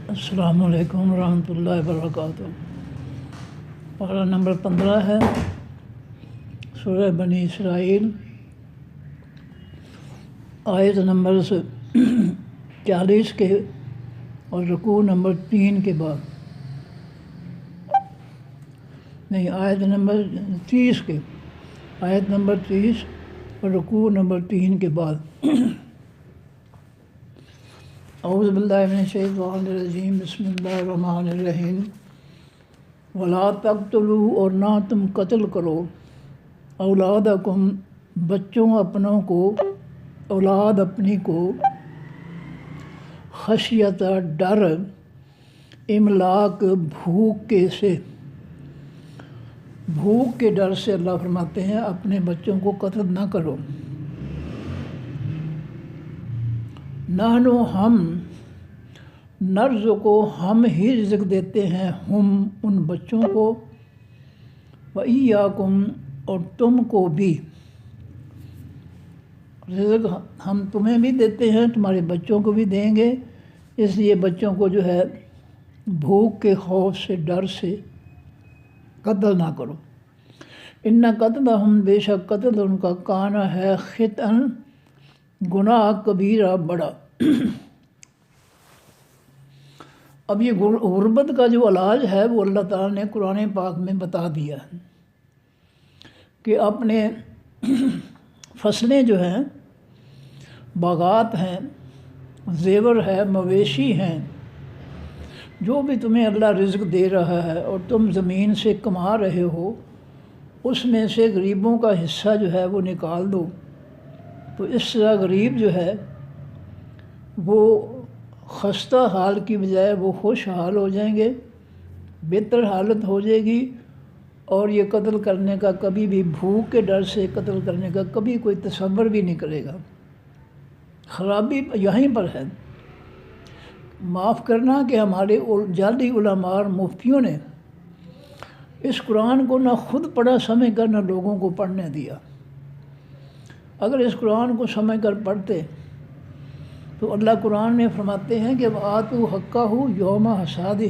السلام علیکم ورحمۃ اللہ وبرکاتہ۔ پارہ نمبر 15 ہے سورہ بنی اسرائیل، آیت نمبر 40 کے اور رکوع نمبر 3 کے بعد، نہیں، آیت نمبر 30 کے، آیت نمبر 30 اور رکوع نمبر 3 کے بعد۔ اعوذ باللہ من الشیطان الرجیم، بسم اللہ الرحمن الرحیم۔ ولا تقتلوا، اور نہ تم قتل کرو، اولادکم، بچوں اپنوں کو، اولاد اپنی کو، خشیت ڈر، املاق، بھوک کے سے، بھوک کے ڈر سے اللہ فرماتے ہیں اپنے بچوں کو قتل نہ کرو۔ نحن، ہم، نرزقو، ہم ہی رزق دیتے ہیں، ہم، ان بچوں کو، وَإِيَّاكُمْ، اور تم کو بھی، رزق ہم تمہیں بھی دیتے ہیں، تمہارے بچوں کو بھی دیں گے، اس لیے بچوں کو جو ہے بھوک کے خوف سے، ڈر سے قتل نہ کرو۔ ان قتلہم، بے شک قتل ان کا، کانا ہے، خطأ، گناہ، کبیرہ، بڑا۔ اب یہ غربت کا جو علاج ہے وہ اللہ تعالیٰ نے قرآن پاک میں بتا دیا ہے کہ اپنے فصلیں جو ہیں، باغات ہیں، زیور ہے، مویشی ہیں، جو بھی تمہیں اللہ رزق دے رہا ہے اور تم زمین سے کما رہے ہو، اس میں سے غریبوں کا حصہ جو ہے وہ نکال دو، تو اس طرح غریب جو ہے وہ خستہ حال کی بجائے وہ خوش حال ہو جائیں گے، بہتر حالت ہو جائے گی، اور یہ قتل کرنے کا کبھی بھی، بھوک کے ڈر سے قتل کرنے کا کبھی کوئی تصور بھی نہیں کرے گا۔ خرابی یہیں پر ہے۔ معاف کرنا کہ ہمارے جعلی علماء اور مفتیوں نے اس قرآن کو نہ خود پڑھا سمجھ کر، نہ لوگوں کو پڑھنے دیا۔ اگر اس قرآن کو سمجھ کر پڑھتے تو اللہ قرآن میں فرماتے ہیں کہ وَآتُوا حَقَّهُ یوم حصادہ،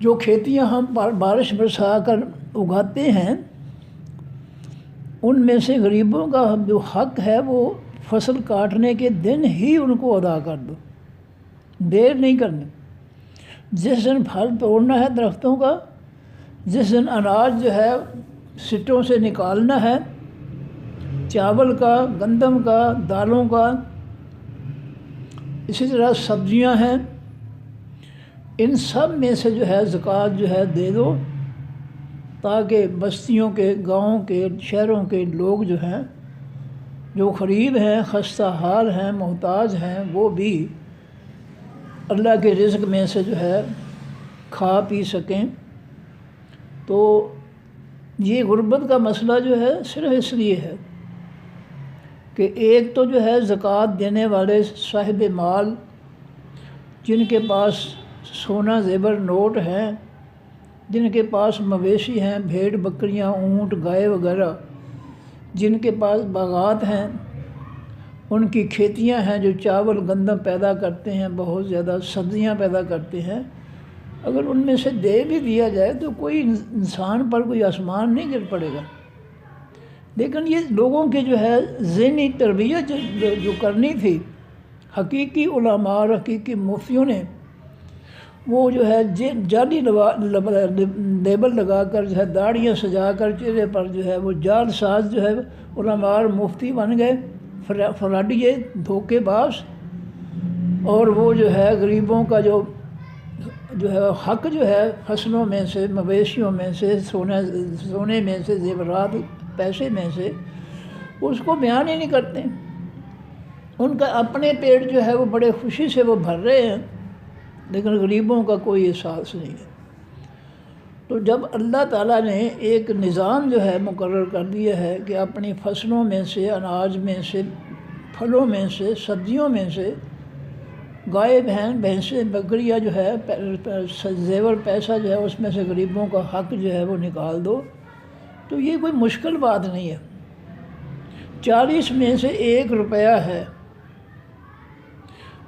جو کھیتیاں ہم بارش برسا کر اگاتے ہیں، ان میں سے غریبوں کا جو حق ہے وہ فصل کاٹنے کے دن ہی ان کو ادا کر دو، دیر نہیں کرنی۔ جس دن پھل توڑنا ہے درختوں کا، جس دن اناج جو ہے سٹوں سے نکالنا ہے، چاول کا، گندم کا، دالوں کا، اسی طرح سبزیاں ہیں، ان سب میں سے جو ہے زکوٰۃ جو ہے دے دو، تاکہ بستیوں کے، گاؤں کے، شہروں کے لوگ جو ہیں، جو غریب ہیں، خستہ حال ہیں، محتاج ہیں، وہ بھی اللہ کے رزق میں سے جو ہے کھا پی سکیں۔ تو یہ غربت کا مسئلہ جو ہے صرف اس لیے ہے کہ ایک تو جو ہے زکوٰۃ دینے والے صاحب مال، جن کے پاس سونا زیور نوٹ ہیں، جن کے پاس مویشی ہیں، بھیڑ بکریاں، اونٹ، گائے وغیرہ، جن کے پاس باغات ہیں، ان کی کھیتیاں ہیں جو چاول گندم پیدا کرتے ہیں، بہت زیادہ سبزیاں پیدا کرتے ہیں، اگر ان میں سے دے بھی دیا جائے تو کوئی انسان پر کوئی آسمان نہیں گر پڑے گا۔ لیکن یہ لوگوں کی جو ہے ذہنی تربیت جو کرنی تھی، حقیقی علماء اور حقیقی مفتیوں نے، وہ جو ہے جعلی لیبل لگا کر، جو ہے داڑھیاں سجا کر، چہرے پر جو ہے وہ جعل ساز جو ہے علماء اور مفتی بن گئے، فراڈیے، دھوکے باز، اور وہ جو ہے غریبوں کا جو ہے حق جو ہے فصلوں میں سے، مویشیوں میں سے، سونے میں سے، زیورات، پیسے میں سے، اس کو بیان ہی نہیں کرتے۔ ان کا اپنے پیٹ جو ہے وہ بڑے خوشی سے وہ بھر رہے ہیں، لیکن غریبوں کا کوئی احساس نہیں ہے۔ تو جب اللہ تعالیٰ نے ایک نظام جو ہے مقرر کر دیا ہے کہ اپنی فصلوں میں سے، اناج میں سے، پھلوں میں سے، سبزیوں میں سے، گائے، بھینسیں، بکریاں جو ہے، زیور، پیسہ جو ہے، اس میں سے غریبوں کا حق جو ہے وہ نکال دو، تو یہ کوئی مشکل بات نہیں ہے۔ 40 میں سے 1 روپیہ ہے،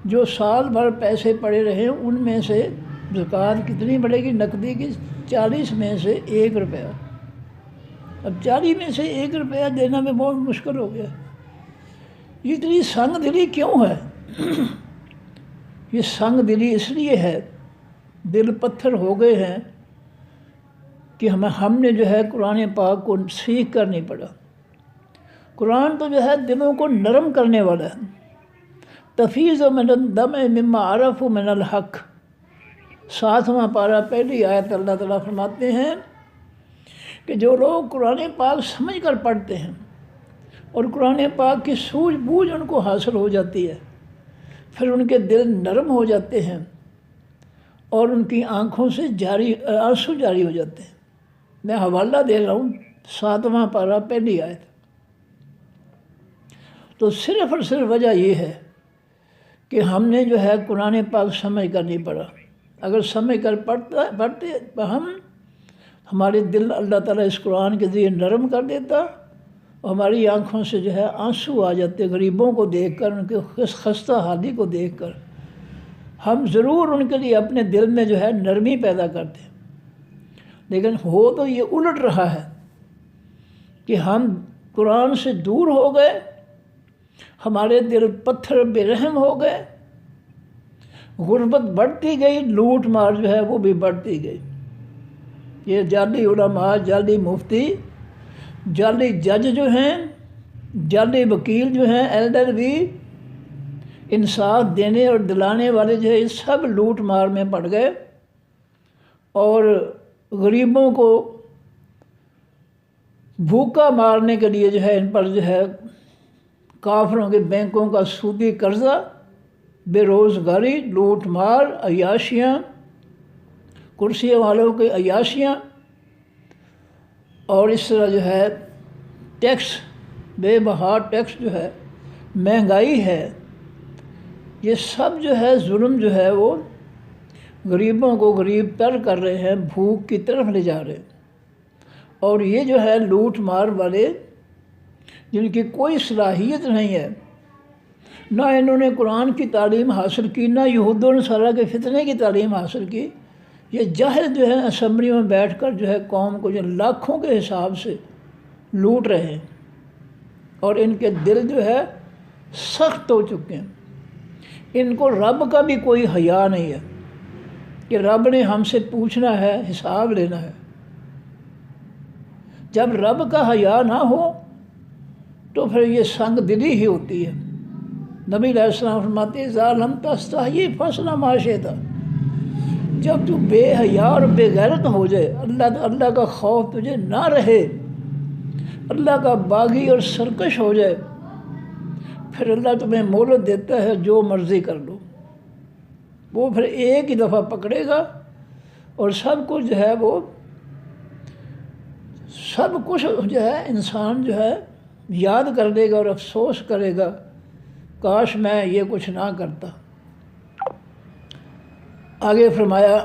جو سال بھر پیسے پڑے رہے ان میں سے زکوٰۃ کتنی پڑے گی؟ نقدی کی 40 میں سے 1 روپیہ۔ اب 40 میں سے 1 روپیہ دینا میں بہت مشکل ہو گیا۔ یہ اتنی سنگ دلی کیوں ہے؟ یہ سنگ دلی اس لیے ہے، دل پتھر ہو گئے ہیں کہ ہم نے جو ہے قرآن پاک کو سیکھ کر نہیں پڑھا۔ قرآن تو جو ہے دلوں کو نرم کرنے والا ہے۔ تفیض من الدم مما عرفوا من الحق، 7واں پارہ پہلی آیت اللہ تعالیٰ فرماتے ہیں کہ جو لوگ قرآن پاک سمجھ کر پڑھتے ہیں اور قرآن پاک کی سوجھ بوجھ ان کو حاصل ہو جاتی ہے، پھر ان کے دل نرم ہو جاتے ہیں اور ان کی آنکھوں سے آنسو جاری ہو جاتے ہیں۔ میں حوالہ دے رہا ہوں 7واں پارہ پہلی آیت۔ تو صرف اور صرف وجہ یہ ہے کہ ہم نے جو ہے قرآن پاک سمجھ کر نہیں پڑھا۔ اگر سمجھ کر پڑھتے ہمارے دل اللہ تعالیٰ اس قرآن کے ذریعے نرم کر دیتا اور ہماری آنکھوں سے جو ہے آنسو آ جاتے غریبوں کو دیکھ کر، ان کے خستہ حالی کو دیکھ کر۔ ہم ضرور ان کے لیے اپنے دل میں جو ہے نرمی پیدا کرتے، لیکن ہو تو یہ الٹ رہا ہے کہ ہم قرآن سے دور ہو گئے، ہمارے دل پتھر بے رحم ہو گئے، غربت بڑھتی گئی، لوٹ مار جو ہے وہ بھی بڑھتی گئی۔ یہ جعلی علماء، جعلی مفتی، جعلی جج جو ہیں، جعلی وکیل جو ہیں، LLB، انصاف دینے اور دلانے والے جو ہے سب لوٹ مار میں پڑ گئے اور غریبوں کو بھوکا مارنے کے لیے جو ہے ان پر جو ہے کافروں کے بینکوں کا سودی قرضہ، بے روزگاری، لوٹ مار، عیاشیاں، کرسی والوں کی عیاشیاں، اور اس طرح جو ہے ٹیکس، بے بہا ٹیکس جو ہے، مہنگائی ہے، یہ سب جو ہے ظلم جو ہے وہ غریبوں کو غریب تر کر رہے ہیں، بھوک کی طرف لے جا رہے ہیں۔ اور یہ جو ہے لوٹ مار والے جن کی کوئی صلاحیت نہیں ہے، نہ انہوں نے قرآن کی تعلیم حاصل کی، نہ یہود و نصارہ کے فتنے کی تعلیم حاصل کی، یہ جاہل جو ہے اسمبلی میں بیٹھ کر جو ہے قوم کو جو لاکھوں کے حساب سے لوٹ رہے ہیں اور ان کے دل جو ہے سخت ہو چکے ہیں۔ ان کو رب کا بھی کوئی حیا نہیں ہے کہ رب نے ہم سے پوچھنا ہے، حساب لینا ہے۔ جب رب کا حیا نہ ہو تو پھر یہ سنگ دلی ہی ہوتی ہے۔ نبی علیہ السلام فرماتے ہیں اذا لم تستحی فاصنع ما شئت، جب تو بے حیا اور بے غیرت ہو جائے، اللہ کا خوف تجھے نہ رہے، اللہ کا باغی اور سرکش ہو جائے، پھر اللہ تمہیں مہلت دیتا ہے جو مرضی کر لو۔ وہ پھر ایک ہی دفعہ پکڑے گا اور سب کچھ جو ہے وہ سب کچھ جو ہے انسان جو ہے یاد کر لے گا اور افسوس کرے گا کاش میں یہ کچھ نہ کرتا۔ آگے فرمایا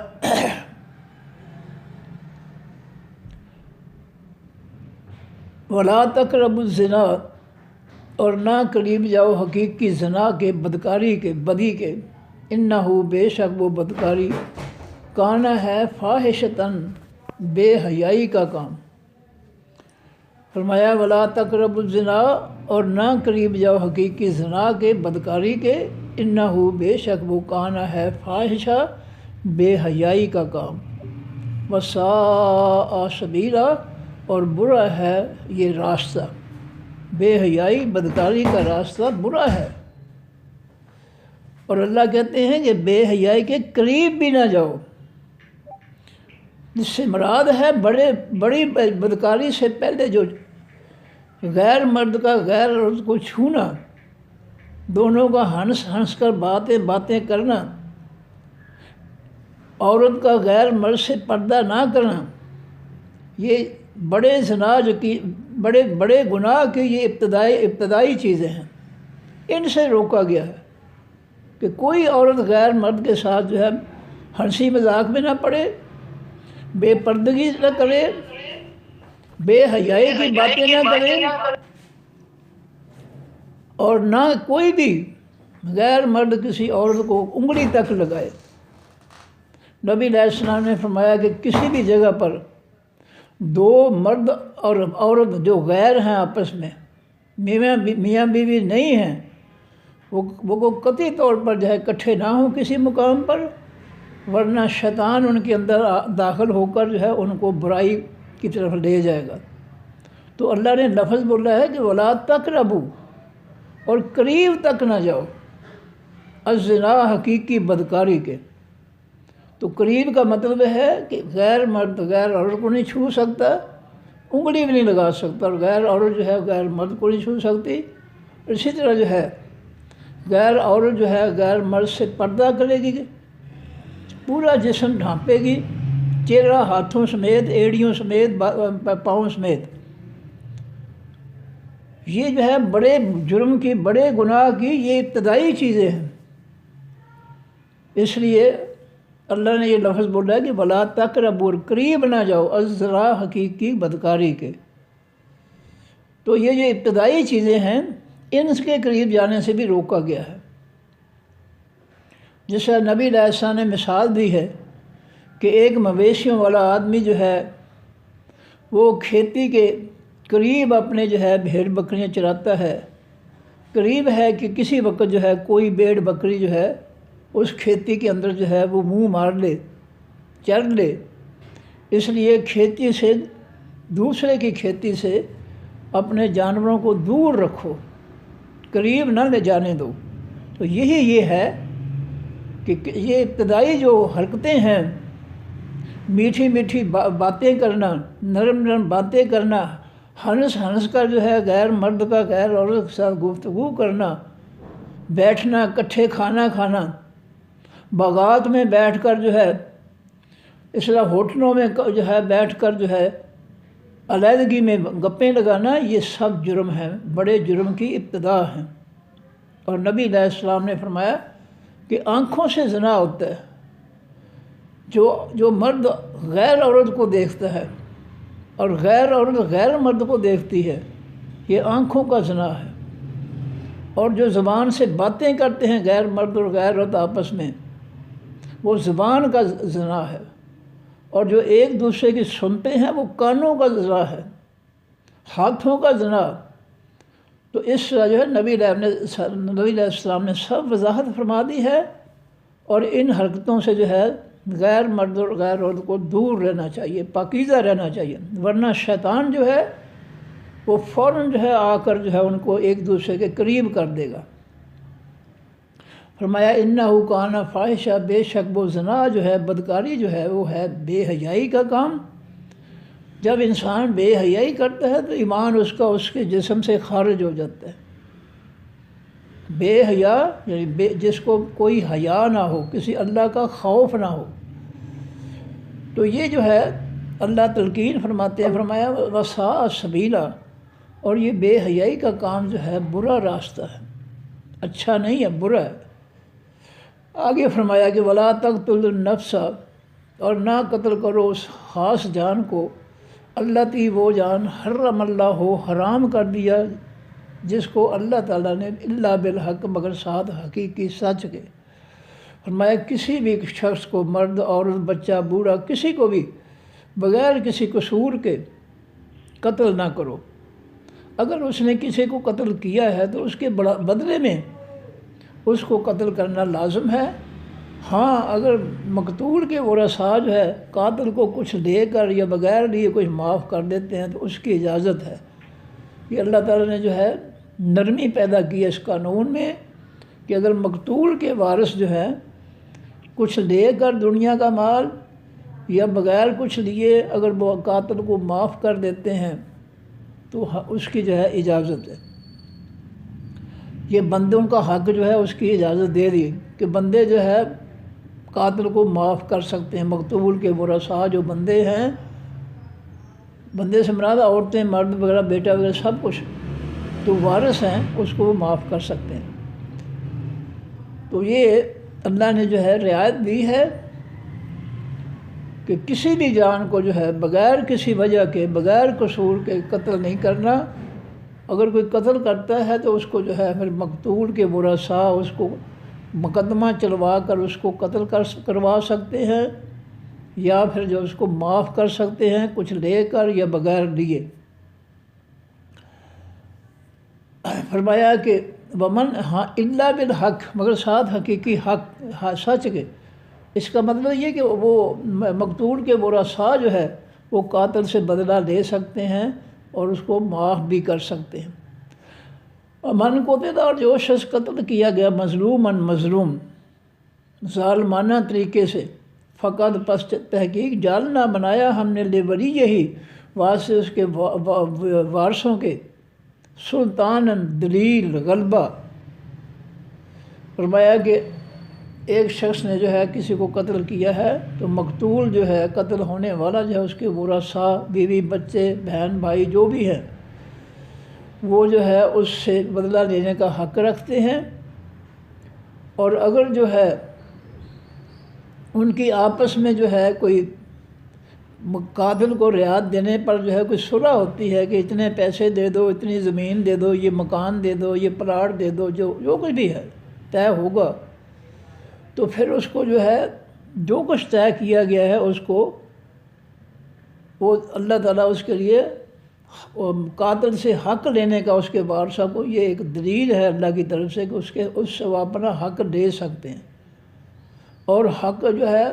وَلَا تَقْرَبُوا الزِّنَا، اور نہ قریب جاؤ حقیقی زنا کے، بدکاری کے، بدی کے، انہو بے شک وہ بدکاری، کانا ہے فاحشتاً بے حیائی کا کام۔ فرمایا وَلَا تَقْرَبُوا الزِّنَا، اور نہ قریب جاؤ حقیقی زنا کے، بدکاری کے، انہو بے شک وہ کانا ہے فاحشہ بے حیائی کا کام، وَسَاءَ سَبِیلًا، اور برا ہے یہ راستہ، بے حیائی بدکاری کا راستہ برا ہے۔ اور اللہ کہتے ہیں کہ بے حیائی کے قریب بھی نہ جاؤ، جس سے مراد ہے بڑی بدکاری سے پہلے جو غیر مرد کا غیر عورت کو چھونا، دونوں کا ہنس ہنس کر باتیں کرنا، عورت کا غیر مرد سے پردہ نہ کرنا، یہ بڑے زنا کی بڑے گناہ کی یہ ابتدائی چیزیں ہیں۔ ان سے روکا گیا ہے کہ کوئی عورت غیر مرد کے ساتھ جو ہے ہنسی مذاق میں نہ پڑے، بے پردگی نہ کرے، بے حیائی کی باتیں نہ کرے، اور نہ کوئی بھی غیر مرد کسی عورت کو انگلی تک لگائے۔ نبی علیہ السلام نے فرمایا کہ کسی بھی جگہ پر دو مرد اور عورت جو غیر ہیں آپس میں، میاں بیوی نہیں ہیں، وہ قطعی طور پر جو ہے اکٹھے نہ ہوں کسی مقام پر، ورنہ شیطان ان کے اندر داخل ہو کر جو ہے ان کو برائی کی طرف لے جائے گا۔ تو اللہ نے لفظ بولا ہے کہ ولا تقربوا، اور قریب تک نہ جاؤ، الزنا حقیقی بدکاری کے۔ تو قریب کا مطلب ہے کہ غیر مرد غیر عورت کو نہیں چھو سکتا، انگلی بھی نہیں لگا سکتا، اور غیر عورت جو ہے غیر مرد کو نہیں چھو سکتی۔ اسی طرح جو ہے غیر عورت جو ہے غیر مرد سے پردہ کرے گی، پورا جسم ڈھانپے گی، چہرہ ہاتھوں سمیت، ایڑیوں سمیت، پاؤں سمیت۔ یہ جو ہے بڑے جرم کی، بڑے گناہ کی یہ ابتدائی چیزیں ہیں۔ اس لیے اللہ نے یہ لفظ بولا ہے کہ ولا تقربوا، اور قریب نہ جاؤ، الزنا حقیقی بدکاری کے۔ تو یہ جو ابتدائی چیزیں ہیں ان کے قریب جانے سے بھی روکا گیا ہے۔ جس طرح نبی علیہ السلام نے مثال دی ہے کہ ایک مویشیوں والا آدمی جو ہے وہ کھیتی کے قریب اپنے جو ہے بھیڑ بکریاں چراتا ہے، قریب ہے کہ کسی وقت جو ہے کوئی بھیڑ بکری جو ہے اس کھیتی کے اندر جو ہے وہ منہ مار لے، چر لے۔ اس لیے کھیتی سے، دوسرے کی کھیتی سے اپنے جانوروں کو دور رکھو، قریب نہ لے جانے دو۔ تو یہ ہے کہ یہ ابتدائی جو حرکتیں ہیں، میٹھی میٹھی باتیں کرنا، نرم نرم باتیں کرنا، ہنس ہنس کر جو ہے غیر مرد کا غیر عورت کے ساتھ گفتگو کرنا، بیٹھنا، اکٹھے کھانا کھانا، باغات میں بیٹھ کر جو ہے، اس طرح ہوٹلوں میں جو ہے بیٹھ کر جو ہے علیحدگی میں گپیں لگانا، یہ سب جرم ہیں، بڑے جرم کی ابتدا ہیں۔ اور نبی علیہ السلام نے فرمایا کہ آنکھوں سے زنا ہوتا ہے، جو مرد غیر عورت کو دیکھتا ہے اور غیر عورت غیر مرد کو دیکھتی ہے، یہ آنکھوں کا زنا ہے۔ اور جو زبان سے باتیں کرتے ہیں غیر مرد اور غیر عورت آپس میں، وہ زبان کا زنا ہے۔ اور جو ایک دوسرے کی سنتے ہیں وہ کانوں کا زنا ہے، ہاتھوں کا زنا۔ تو اس طرح جو ہے نبی علیہ السلام نے سب وضاحت فرما دی ہے، اور ان حرکتوں سے جو ہے غیر مرد اور غیر عورت کو دور رہنا چاہیے، پاکیزہ رہنا چاہیے، ورنہ شیطان جو ہے وہ فوراً جو ہے آ کر جو ہے ان کو ایک دوسرے کے قریب کر دے گا۔ فرمایا انہو کان فاحشہ، بے شک وہ زنا جو ہے، بدکاری جو ہے، وہ ہے بے حیائی کا کام۔ جب انسان بے حیائی کرتا ہے تو ایمان اس کا اس کے جسم سے خارج ہو جاتا ہے۔ بے حیا یعنی جس کو کوئی حیا نہ ہو، کسی اللہ کا خوف نہ ہو۔ تو یہ جو ہے اللہ تلقین فرماتے ہیں، فرمایا وساء سبیلا، اور یہ بے حیائی کا کام جو ہے برا راستہ ہے، اچھا نہیں ہے، برا ہے۔ آگے فرمایا کہ ولا تقتلوا النفس، اور نہ قتل کرو اس خاص جان کو، التی وہ جان حرم اللہ ہو، حرام کر دیا جس کو اللہ تعالیٰ نے، الا بالحق، مگر ساتھ حقیقی سچ کے۔ فرمایا کسی بھی شخص کو، مرد عورت بچہ بوڑھا، کسی کو بھی بغیر کسی قصور کے قتل نہ کرو۔ اگر اس نے کسی کو قتل کیا ہے تو اس کے بدلے میں اس کو قتل کرنا لازم ہے۔ ہاں اگر مقتول کے ورثاء جو ہے قاتل کو کچھ دے کر یا بغیر لیے کچھ معاف کر دیتے ہیں تو اس کی اجازت ہے۔ یہ اللہ تعالیٰ نے جو ہے نرمی پیدا کی ہے اس قانون میں کہ اگر مقتول کے وارث جو ہے کچھ لے کر دنیا کا مال یا بغیر کچھ لیے اگر وہ قاتل کو معاف کر دیتے ہیں تو اس کی جو ہے اجازت ہے۔ یہ بندوں کا حق جو ہے اس کی اجازت دے دی کہ بندے جو ہے قاتل کو معاف کر سکتے ہیں۔ مقتول کے ورثاء جو بندے ہیں، بندے سے مراد عورتیں، مرد وغیرہ، بیٹا وغیرہ سب کچھ جو وارث ہیں اس کو وہ معاف کر سکتے ہیں۔ تو یہ اللہ نے جو ہے رعایت دی ہے کہ کسی بھی جان کو جو ہے بغیر کسی وجہ کے، بغیر قصور کے قتل نہیں کرنا، اگر کوئی قتل کرتا ہے تو اس کو جو ہے پھر مقتول کے ورثاء اس کو مقدمہ چلوا کر اس کو قتل کروا سکتے ہیں، یا پھر جو اس کو معاف کر سکتے ہیں کچھ لے کر یا بغیر لیے۔ فرمایا کہ ومن ہاں الا بالحق، مگر ساتھ حقیقی حق سچ کے۔ اس کا مطلب یہ کہ وہ مقتول کے ورثاء جو ہے وہ قاتل سے بدلہ لے سکتے ہیں اور اس کو معاف بھی کر سکتے ہیں۔ من قتل، اور جو شخص قتل کیا گیا مظلوم ظالمانہ طریقے سے، فقط پس تحقیق جعلنا بنایا ہم نے لیولی یہی واسطے اس کے وارثوں کے سلطان دلیل غلبہ۔ فرمایا کہ ایک شخص نے جو ہے کسی کو قتل کیا ہے تو مقتول جو ہے قتل ہونے والا جو ہے اس کے ورثاء بیوی بچے بہن بھائی جو بھی ہیں وہ جو ہے اس سے بدلہ لینے کا حق رکھتے ہیں، اور اگر جو ہے ان کی آپس میں جو ہے کوئی قاتل کو رعایت دینے پر جو ہے کوئی صلح ہوتی ہے کہ اتنے پیسے دے دو، اتنی زمین دے دو، یہ مکان دے دو، یہ پلاٹ دے دو، جو کچھ بھی ہے طے ہوگا، تو پھر اس کو جو ہے جو کچھ طے کیا گیا ہے اس کو وہ اللہ تعالیٰ اس کے لیے قاتل سے حق لینے کا اس کے وارثہ کو یہ ایک دلیل ہے اللہ کی طرف سے کہ اس سے وہ اپنا حق لے سکتے ہیں، اور حق جو ہے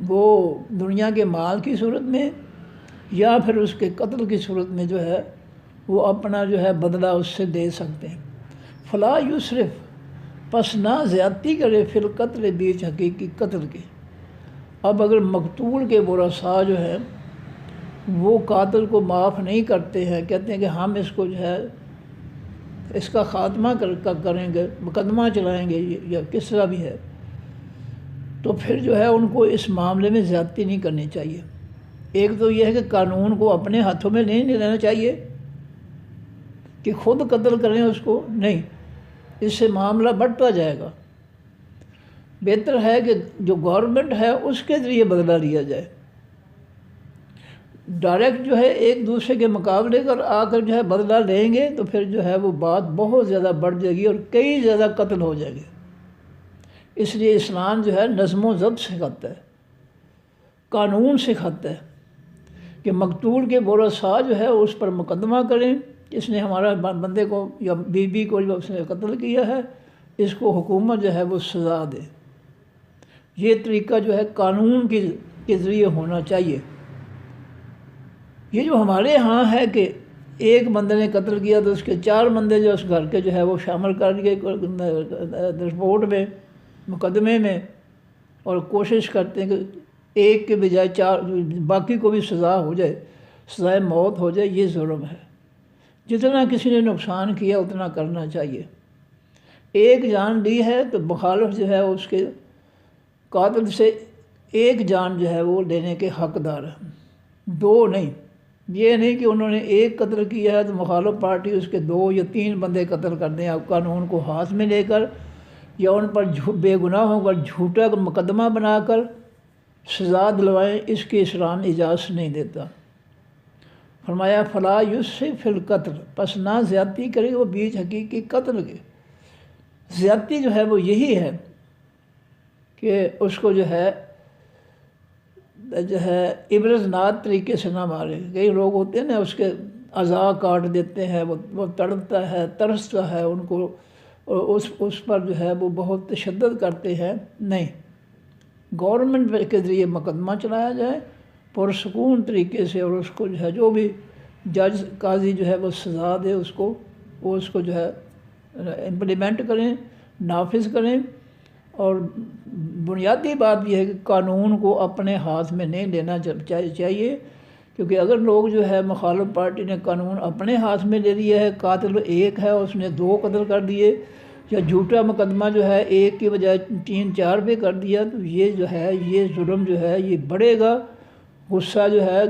وہ دنیا کے مال کی صورت میں یا پھر اس کے قتل کی صورت میں جو ہے وہ اپنا جو ہے بدلہ اس سے دے سکتے ہیں۔ فلا یسرف، پس نہ زیادتی کرے فی القتل، بیچ حقیقی قتل کے۔ اب اگر مقتول کے ورثاء جو ہے وہ قاتل کو معاف نہیں کرتے ہیں، کہتے ہیں کہ ہم اس کو جو ہے اس کا خاتمہ کریں گے، مقدمہ چلائیں گے یا کس طرح بھی ہے، تو پھر جو ہے ان کو اس معاملے میں زیادتی نہیں کرنی چاہیے۔ ایک تو یہ ہے کہ قانون کو اپنے ہاتھوں میں نہیں لینا چاہیے کہ خود قتل کریں اس کو، نہیں، اس سے معاملہ بڑھتا جائے گا۔ بہتر ہے کہ جو گورنمنٹ ہے اس کے ذریعے بدلہ لیا جائے۔ ڈائریکٹ جو ہے ایک دوسرے کے مقابلے کر آ کر جو ہے بدلہ لیں گے تو پھر جو ہے وہ بات بہت زیادہ بڑھ جائے گی اور کئی زیادہ قتل ہو جائیں گے۔ اس لیے اسلام جو ہے نظم و ضبط سکھاتا ہے، قانون سکھاتا ہے کہ مقتول کے ورثاء جو ہے اس پر مقدمہ کریں، اس نے ہمارا بندے کو یا بیوی کو جو اس نے قتل کیا ہے اس کو حکومت جو ہے وہ سزا دے۔ یہ طریقہ جو ہے قانون کے ذریعے ہونا چاہیے۔ یہ جو ہمارے ہاں ہے کہ ایک بندے نے قتل کیا تو اس کے 4 بندے جو اس گھر کے جو ہے وہ شامل کر دیے رپورٹ میں، مقدمے میں، اور کوشش کرتے ہیں کہ ایک کے بجائے 4 باقی کو بھی سزا ہو جائے، سزائے موت ہو جائے۔ یہ ظلم ہے۔ جتنا کسی نے نقصان کیا اتنا کرنا چاہیے۔ ایک جان لی ہے تو مخالف جو ہے اس کے قاتل سے ایک جان جو ہے وہ لینے کے حقدار ہے، 2 نہیں۔ یہ نہیں کہ انہوں نے ایک قتل کیا ہے تو مخالف پارٹی اس کے 2 یا 3 بندے قتل کر دیں آپ قانون کو ہاتھ میں لے کر، یا ان پر بے گناہوں پر جھوٹا مقدمہ بنا کر سزا دلوائیں۔ اس کی اسلام اجازت نہیں دیتا۔ فرمایا فلا یسرف فی القتل، پس نہ زیادتی کرے وہ بیچ حقیقی قتل کے۔ زیادتی جو ہے وہ یہی ہے کہ اس کو جو ہے عبرتناک طریقے سے نہ مارے۔ کئی لوگ ہوتے ہیں نا اس کے اعضاء کاٹ دیتے ہیں، وہ تڑپتا ہے، ترستا ہے، ان کو اس پر جو ہے وہ بہت تشدد کرتے ہیں۔ نہیں، گورنمنٹ کے ذریعے مقدمہ چلایا جائے پرسکون طریقے سے، اور اس کو جو ہے جو بھی جج قاضی جو ہے وہ سزا دے اس کو، وہ اس کو جو ہے امپلیمنٹ کریں، نافذ کریں۔ اور بنیادی بات یہ ہے کہ قانون کو اپنے ہاتھ میں نہیں لینا چاہیے، کیونکہ اگر لوگ جو ہے مخالف پارٹی نے قانون اپنے ہاتھ میں لے لیا ہے، قاتل ایک ہے اس نے 2 قتل کر دیے، یا جھوٹا مقدمہ جو ہے ایک کی بجائے 3-4 پہ کر دیا، تو یہ جو ہے یہ ظلم جو ہے یہ بڑھے گا، غصہ جو ہے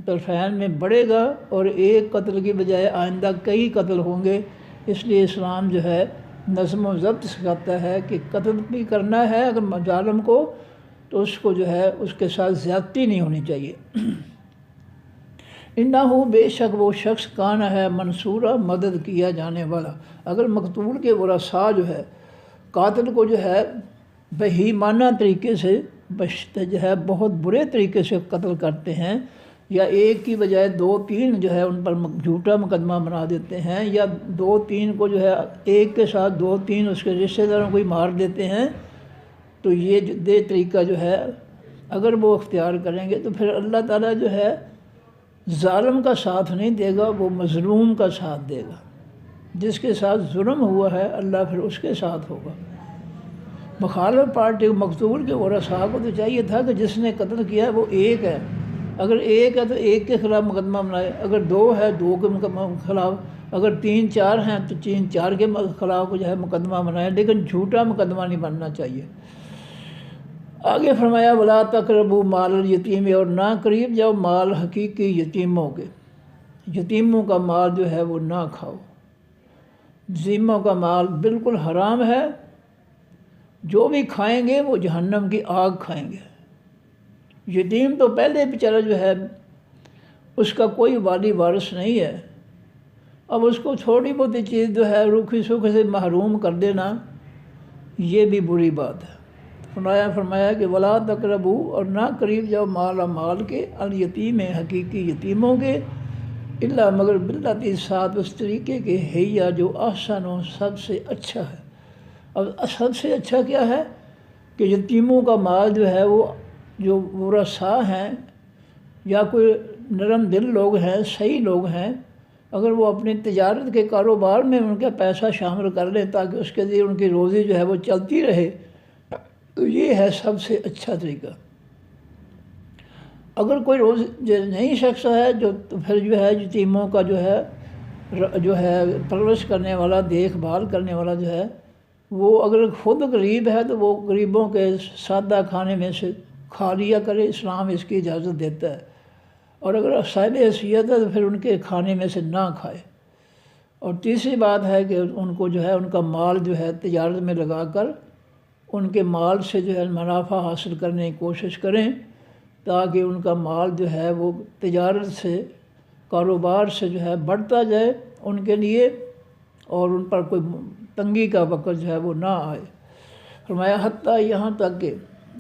طرفین میں بڑھے گا، اور ایک قتل کی بجائے آئندہ کئی قتل ہوں گے۔ اس لیے اسلام جو ہے نظم و ضبط سکھاتا ہے کہ قتل بھی کرنا ہے اگر ظالم کو تو اس کو جو ہے اس کے ساتھ زیادتی نہیں ہونی چاہیے۔ انہو بے شک وہ شخص کان ہے منصورہ مدد کیا جانے والا۔ اگر مقتول کے ورثاء جو ہے قاتل کو جو ہے بہیمانہ طریقے سے جو ہے بہت برے طریقے سے قتل کرتے ہیں، یا ایک کی بجائے 2-3 جو ہے ان پر جھوٹا مقدمہ بنا دیتے ہیں، یا 2-3 کو جو ہے ایک کے ساتھ 2-3 اس کے رشتہ داروں کو ہی مار دیتے ہیں، تو یہ طریقہ جو ہے اگر وہ اختیار کریں گے تو پھر اللہ تعالیٰ جو ہے ظالم کا ساتھ نہیں دے گا، وہ مظلوم کا ساتھ دے گا۔ جس کے ساتھ ظلم ہوا ہے اللہ پھر اس کے ساتھ ہوگا۔ مخالف پارٹی مقتول کے ورثاء کو تو چاہیے تھا کہ جس نے قتل کیا ہے وہ ایک ہے، اگر ایک ہے تو ایک کے خلاف مقدمہ بنائے، اگر 2 ہے 2 کے خلاف، اگر 3-4 ہیں تو 3-4 کے خلاف جو ہے مقدمہ بنائے، لیکن جھوٹا مقدمہ نہیں بننا چاہیے۔ آگے فرمایا ولا تقربوا مال الیتیم، اور نہ قریب جاؤ مال حقیقی یتیموں کے، یتیموں کا مال جو ہے وہ نہ کھاؤ، یتیموں کا مال بالکل حرام ہے، جو بھی کھائیں گے وہ جہنم کی آگ کھائیں گے۔ یتیم تو پہلے بیچارہ جو ہے اس کا کوئی والی وارث نہیں ہے، اب اس کو تھوڑی بہت چیز جو ہے روکھی سوکھی سے محروم کر دینا یہ بھی بری بات ہے۔ فرمایا کہ ولا تقربوا، اور نہ قریب جاؤ مال کے، الیتیم حقیقی یتیموں کے، الا مگر باللتی ساتھ اس طریقے کے ہیا جو احسن و سب سے اچھا ہے۔ اب سب سے اچھا کیا ہے کہ یتیموں کا مال جو ہے وہ جو ورثاء ہیں یا کوئی نرم دل لوگ ہیں، صحیح لوگ ہیں، اگر وہ اپنی تجارت کے کاروبار میں ان کا پیسہ شامل کر لیں تاکہ اس کے ذریعے ان کی روزی جو ہے وہ چلتی رہے، تو یہ ہے سب سے اچھا طریقہ۔ اگر کوئی نہیں شخص ہے جو تو پھر جو ہے یتیموں کا جو ہے پرورش کرنے والا، دیکھ بھال کرنے والا جو ہے وہ اگر خود غریب ہے تو وہ غریبوں کے سادہ کھانے میں سے کھا لیا کرے، اسلام اس کی اجازت دیتا ہے، اور اگر صاحب حیثیت ہے تو پھر ان کے کھانے میں سے نہ کھائے۔ اور تیسری بات ہے کہ ان کو جو ہے ان کا مال جو ہے تجارت میں لگا کر ان کے مال سے جو ہے منافع حاصل کرنے کی کوشش کریں تاکہ ان کا مال جو ہے وہ تجارت سے، کاروبار سے جو ہے بڑھتا جائے ان کے لیے، اور ان پر کوئی تنگی کا وقت جو ہے وہ نہ آئے۔ فرمایا حتیٰ یہاں تک کہ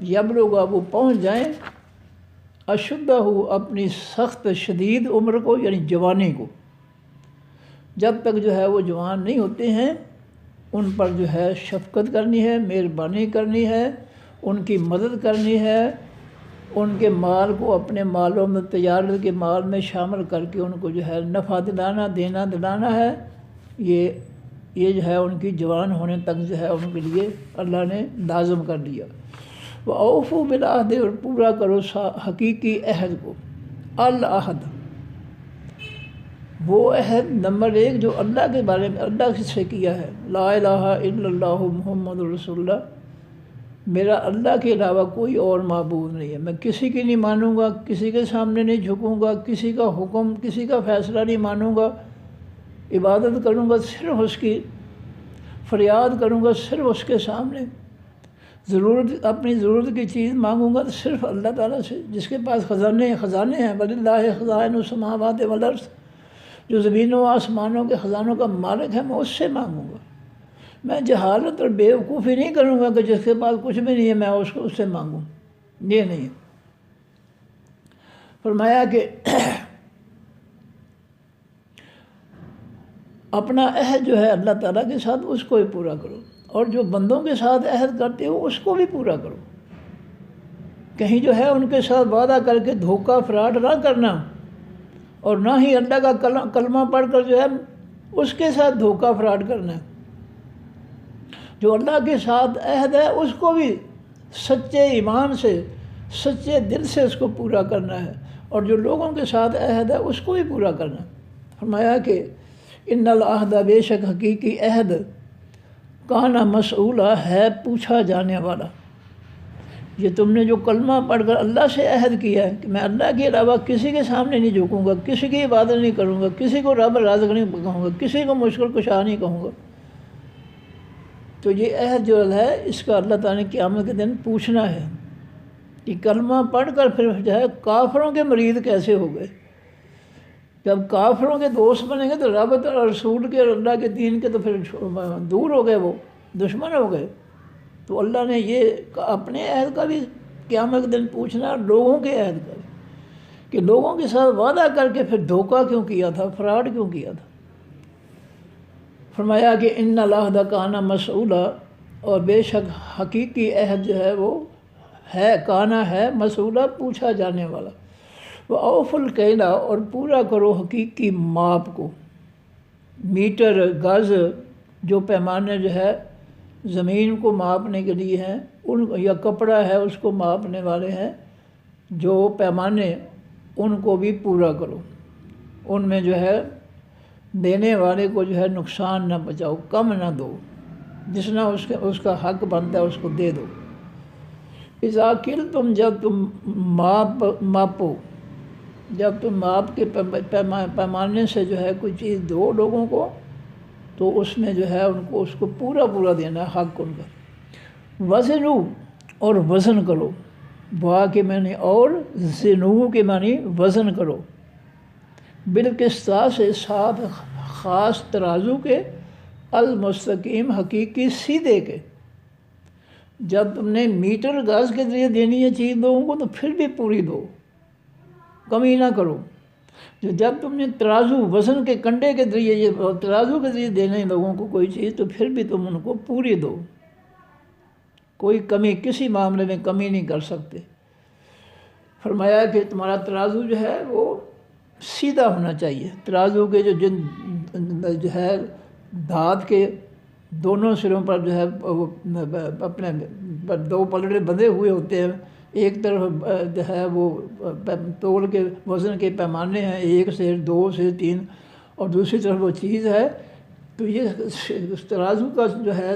یبلغ وہ پہنچ جائیں اشدہ اپنی سخت شدید عمر کو، یعنی جوانی کو۔ جب تک جو ہے وہ جوان نہیں ہوتے ہیں ان پر جو ہے شفقت کرنی ہے، مہربانی کرنی ہے، ان کی مدد کرنی ہے، ان کے مال کو اپنے مالوں میں، تجارت کے مال میں شامل کر کے ان کو جو ہے نفع دلانا ہے۔ یہ جو ہے ان کی جوان ہونے تک جو ہے ان کے لیے اللہ نے لازم کر دیا۔ وَأَوْفُوا بِالْعَهْدِ، اور پورا کرو حقیقی عہد کو۔ العہد وہ عہد نمبر 1 جو اللہ کے بارے میں اللہ سے کیا ہے، لا الہ الا اللہ محمد رسول اللہ، میرا اللہ کے علاوہ کوئی اور معبود نہیں ہے، میں کسی کی نہیں مانوں گا، کسی کے سامنے نہیں جھکوں گا، کسی کا حکم، کسی کا فیصلہ نہیں مانوں گا، عبادت کروں گا صرف اس کی، فریاد کروں گا صرف اس کے سامنے، اپنی ضرورت کی چیز مانگوں گا تو صرف اللہ تعالیٰ سے، جس کے پاس خزانے ہیں، وَلِلَّهِ خَزَائِنُ السَّمَاوَاتِ وَالْأَرْضِ، جو زمینوں و آسمانوں کے خزانوں کا مالک ہے، میں اس سے مانگوں گا۔ میں جہالت اور بیوقوفی نہیں کروں گا کہ جس کے پاس کچھ بھی نہیں ہے میں اس سے مانگوں، یہ نہیں ہے۔ فرمایا کہ اپنا عہد جو ہے اللہ تعالیٰ کے ساتھ اس کو بھی پورا کرو، اور جو بندوں کے ساتھ عہد کرتے ہو اس کو بھی پورا کرو۔ کہیں جو ہے ان کے ساتھ وعدہ کر کے دھوکہ فراڈ نہ کرنا، اور نہ ہی اللہ کا کلمہ پڑھ کر جو ہے اس کے ساتھ دھوکہ فراڈ کرنا ہے۔ جو اللہ کے ساتھ عہد ہے اس کو بھی سچے ایمان سے، سچے دل سے اس کو پورا کرنا ہے، اور جو لوگوں کے ساتھ عہد ہے اس کو بھی پورا کرنا ہے۔ فرمایا کہ ان العہد، بے شک حقیقی عہد، کان مسئولہ ہے پوچھا جانے والا۔ یہ تم نے جو کلمہ پڑھ کر اللہ سے عہد کیا ہے کہ میں اللہ کے علاوہ کسی کے سامنے نہیں جھکوں گا، کسی کی عبادت نہیں کروں گا، کسی کو رب رازق نہیں کہوں گا، کسی کو مشکل کشا نہیں کہوں گا، تو یہ عہد جو ہے اس کا اللہ تعالیٰ نے قیامت کے دن پوچھنا ہے کہ کلمہ پڑھ کر پھر جو ہے کافروں کے مرید کیسے ہو گئے، جب کافروں کے دوست بنیں گے تو رب اور رسول کے اور اللہ کے دین کے تو پھر دور ہو گئے، وہ دشمن ہو گئے۔ تو اللہ نے یہ اپنے عہد کا بھی قیامت کے دن پوچھنا، لوگوں کے عہد کا بھی، کہ لوگوں کے ساتھ وعدہ کر کے پھر دھوکہ کیوں کیا تھا، فراڈ کیوں کیا تھا۔ فرمایا کہ ان العہد کان مسئولا، اور بے شک حقیقی عہد جو ہے وہ ہے، کانا ہے، مسئولہ پوچھا جانے والا۔ وہ اوف الکیلا، اور پورا کرو حقیقی ماپ کو، میٹر، گز، جو پیمانے جو ہے زمین کو ماپنے کے لیے ہیں، ان یا کپڑا ہے اس کو ماپنے والے ہیں، جو پیمانے ان کو بھی پورا کرو، ان میں جو ہے دینے والے کو جو ہے نقصان نہ بچاؤ، کم نہ دو، جتنا اس کا حق بنتا ہے اس کو دے دو۔ اذا کلتم، جب تم ماپو، جب تم ماپ کے پیمانے سے جو ہے کوئی چیز دو لوگوں کو، تو اس میں جو ہے ان کو اس کو پورا دینا ہے حق ان کا۔ وزنو، اور وزن کرو، وا کے معنی اور، زنو کے معنی وزن کرو، بالقسطاس سے ساتھ خاص ترازو کے، المستقیم حقیقی سیدھے کے۔ جب تم نے میٹر گز کے ذریعے دینی ہے چیز لوگوں کو تو پھر بھی پوری دو، کمی نہ کرو۔ جب تم نے ترازو، وزن کے کنڈے کے ذریعے، یہ ترازو کے ذریعے دینے لوگوں کو کوئی چیز، تو پھر بھی تم ان کو پوری دو، کوئی کمی، کسی معاملے میں کمی نہیں کر سکتے۔ فرمایا کہ تمہارا ترازو جو ہے وہ سیدھا ہونا چاہیے۔ ترازو کے جو ہے دھات کے دونوں سروں پر جو ہے اپنے دو پلڑے بندھے ہوئے ہوتے ہیں، ایک طرف جو ہے وہ تول کے وزن کے پیمانے ہیں، 1 سے 2 سے 3، اور دوسری طرف وہ چیز ہے۔ تو یہ ترازو کا جو ہے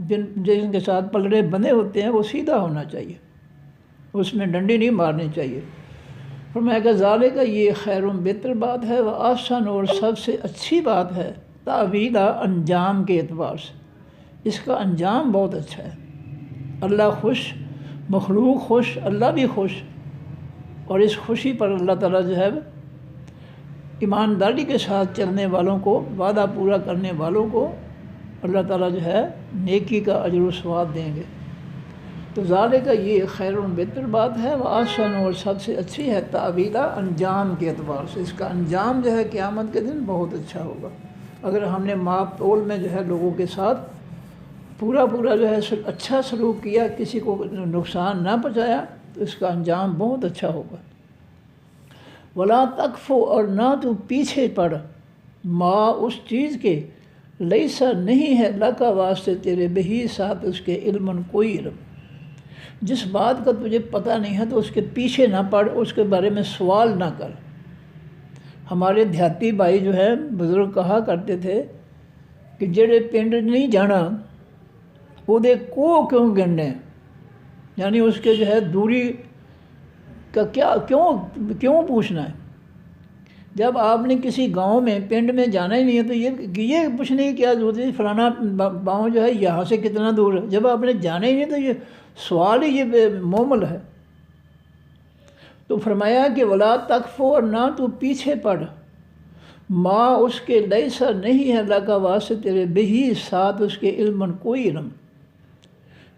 جن کے ساتھ پلڑے بندھے ہوتے ہیں وہ سیدھا ہونا چاہیے، اس میں ڈنڈی نہیں مارنی چاہیے۔ فرمایا کہ ذالک کا یہ خیر و بہتر بات ہے، وہ آسان، اور سب سے اچھی بات ہے، تعویلا، انجام کے اعتبار سے، اس کا انجام بہت اچھا ہے۔ اللہ خوش، مخلوق خوش، اللہ بھی خوش، اور اس خوشی پر اللہ تعالیٰ جو ہے ایمانداری کے ساتھ چلنے والوں کو، وعدہ پورا کرنے والوں کو اللہ تعالیٰ جو ہے نیکی کا اجر و ثواب دیں گے۔ تو ذالک کا یہ خیر و بہتر بات ہے، وہ آسان، اور سب سے اچھی ہے، تعویلا، انجام کے اعتبار سے، اس کا انجام جو ہے قیامت کے دن بہت اچھا ہوگا۔ اگر ہم نے ماپ تول میں جو ہے لوگوں کے ساتھ پورا جو ہے اچھا سلوک کیا، کسی کو نقصان نہ پہنچایا، تو اس کا انجام بہت اچھا ہوگا۔ ولا تکفو، اور نہ تو پیچھے پڑ، ما، اس چیز کے، لیسا، نہیں ہے، لکا، واسطے تیرے، بہی، ساتھ اس کے، علم، کوئی علم، جس بات کا تجھے پتہ نہیں ہے تو اس کے پیچھے نہ پڑ، اس کے بارے میں سوال نہ کر۔ ہمارے دیہاتی بھائی جو ہے بزرگ کہا کرتے تھے کہ جڑے پنڈ نہیں جانا وہ دے کو کیوں گننے، یعنی اس کے جو ہے دوری کا کیوں پوچھنا ہے۔ جب آپ نے کسی گاؤں میں، پنڈ میں جانا ہی نہیں ہے تو یہ پوچھنے کی کیا ضرورت ہے فلانا گاؤں جو ہے یہاں سے کتنا دور ہے۔ جب آپ نے جانا ہی نہیں تو یہ سوال ہی یہ مومل ہے۔ تو فرمایا کہ ولا تکفو، اور نہ تو پیچھے پڑ، ما، اس کے، لیسا، نہیں ہے، لکا، واسطے تیرے، بہی، ساتھ اس کے، علم، کوئی علم،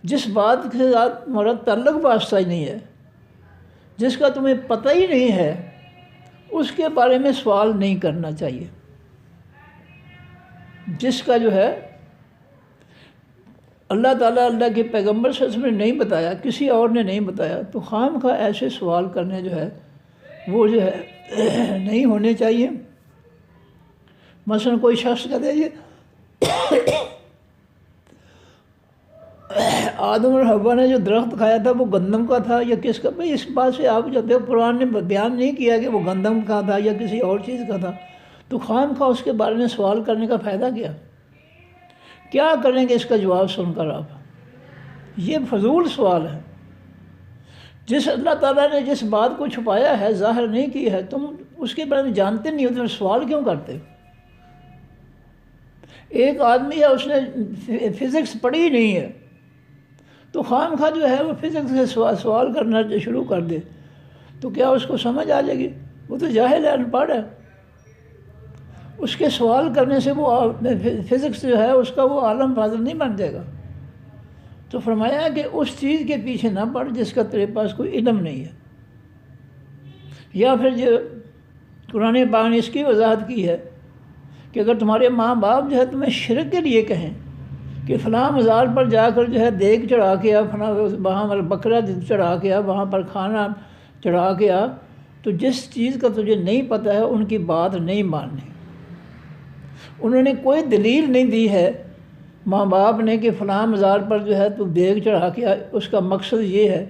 جس بات کے ساتھ تمہارا تعلق واسطہ ہی نہیں ہے، جس کا تمہیں پتہ ہی نہیں ہے، اس کے بارے میں سوال نہیں کرنا چاہیے۔ جس کا جو ہے اللہ تعالیٰ، اللہ کے پیغمبر صلی اللہ علیہ وسلم نے نہیں بتایا، کسی اور نے نہیں بتایا، تو خام خواہ ایسے سوال کرنے جو ہے وہ جو ہے نہیں ہونے چاہیے۔ مثلا کوئی شخص کہتے ہیں یہ آدم اور حوا نے جو درخت کھایا تھا وہ گندم کا تھا یا کس کا؟ بھائی اس بات سے آپ جب قرآن نے بیان نہیں کیا کہ وہ گندم کا تھا یا کسی اور چیز کا تھا، تو خام خواہ اس کے بارے میں سوال کرنے کا فائدہ کیا کریں گے اس کا جواب سن کر آپ؟ یہ فضول سوال ہے۔ جس اللہ تعالیٰ نے جس بات کو چھپایا ہے، ظاہر نہیں کی ہے، تم اس کے بارے میں جانتے نہیں ہوتے، سوال کیوں کرتے؟ ایک آدمی ہے، اس نے فزکس پڑھی ہی نہیں ہے، تو خام خواہ جو ہے وہ فزکس سے سوال کرنا شروع کر دے، تو کیا اس کو سمجھ آ جائے گی؟ وہ تو جاہل ہے، ان پڑھ ہے۔ اس کے سوال کرنے سے وہ فزکس جو ہے اس کا وہ عالم فاضل نہیں بن جائے گا۔ تو فرمایا کہ اس چیز کے پیچھے نہ پڑ جس کا تیرے پاس کوئی علم نہیں ہے۔ یا پھر جو قرآن پاک نے اس کی وضاحت کی ہے کہ اگر تمہارے ماں باپ جو ہے تمہیں شرک کے لیے کہیں کہ فلاں مزار پر جا کر جو ہے دیگ چڑھا کے آ، فلاں وہاں پر بکرا چڑھا کے آ، وہاں پر کھانا چڑھا کے آ، تو جس چیز کا تجھے نہیں پتہ ہے ان کی بات نہیں ماننی۔ انہوں نے کوئی دلیل نہیں دی ہے ماں باپ نے کہ فلاں مزار پر جو ہے تو دیگ چڑھا کے آ، اس کا مقصد یہ ہے،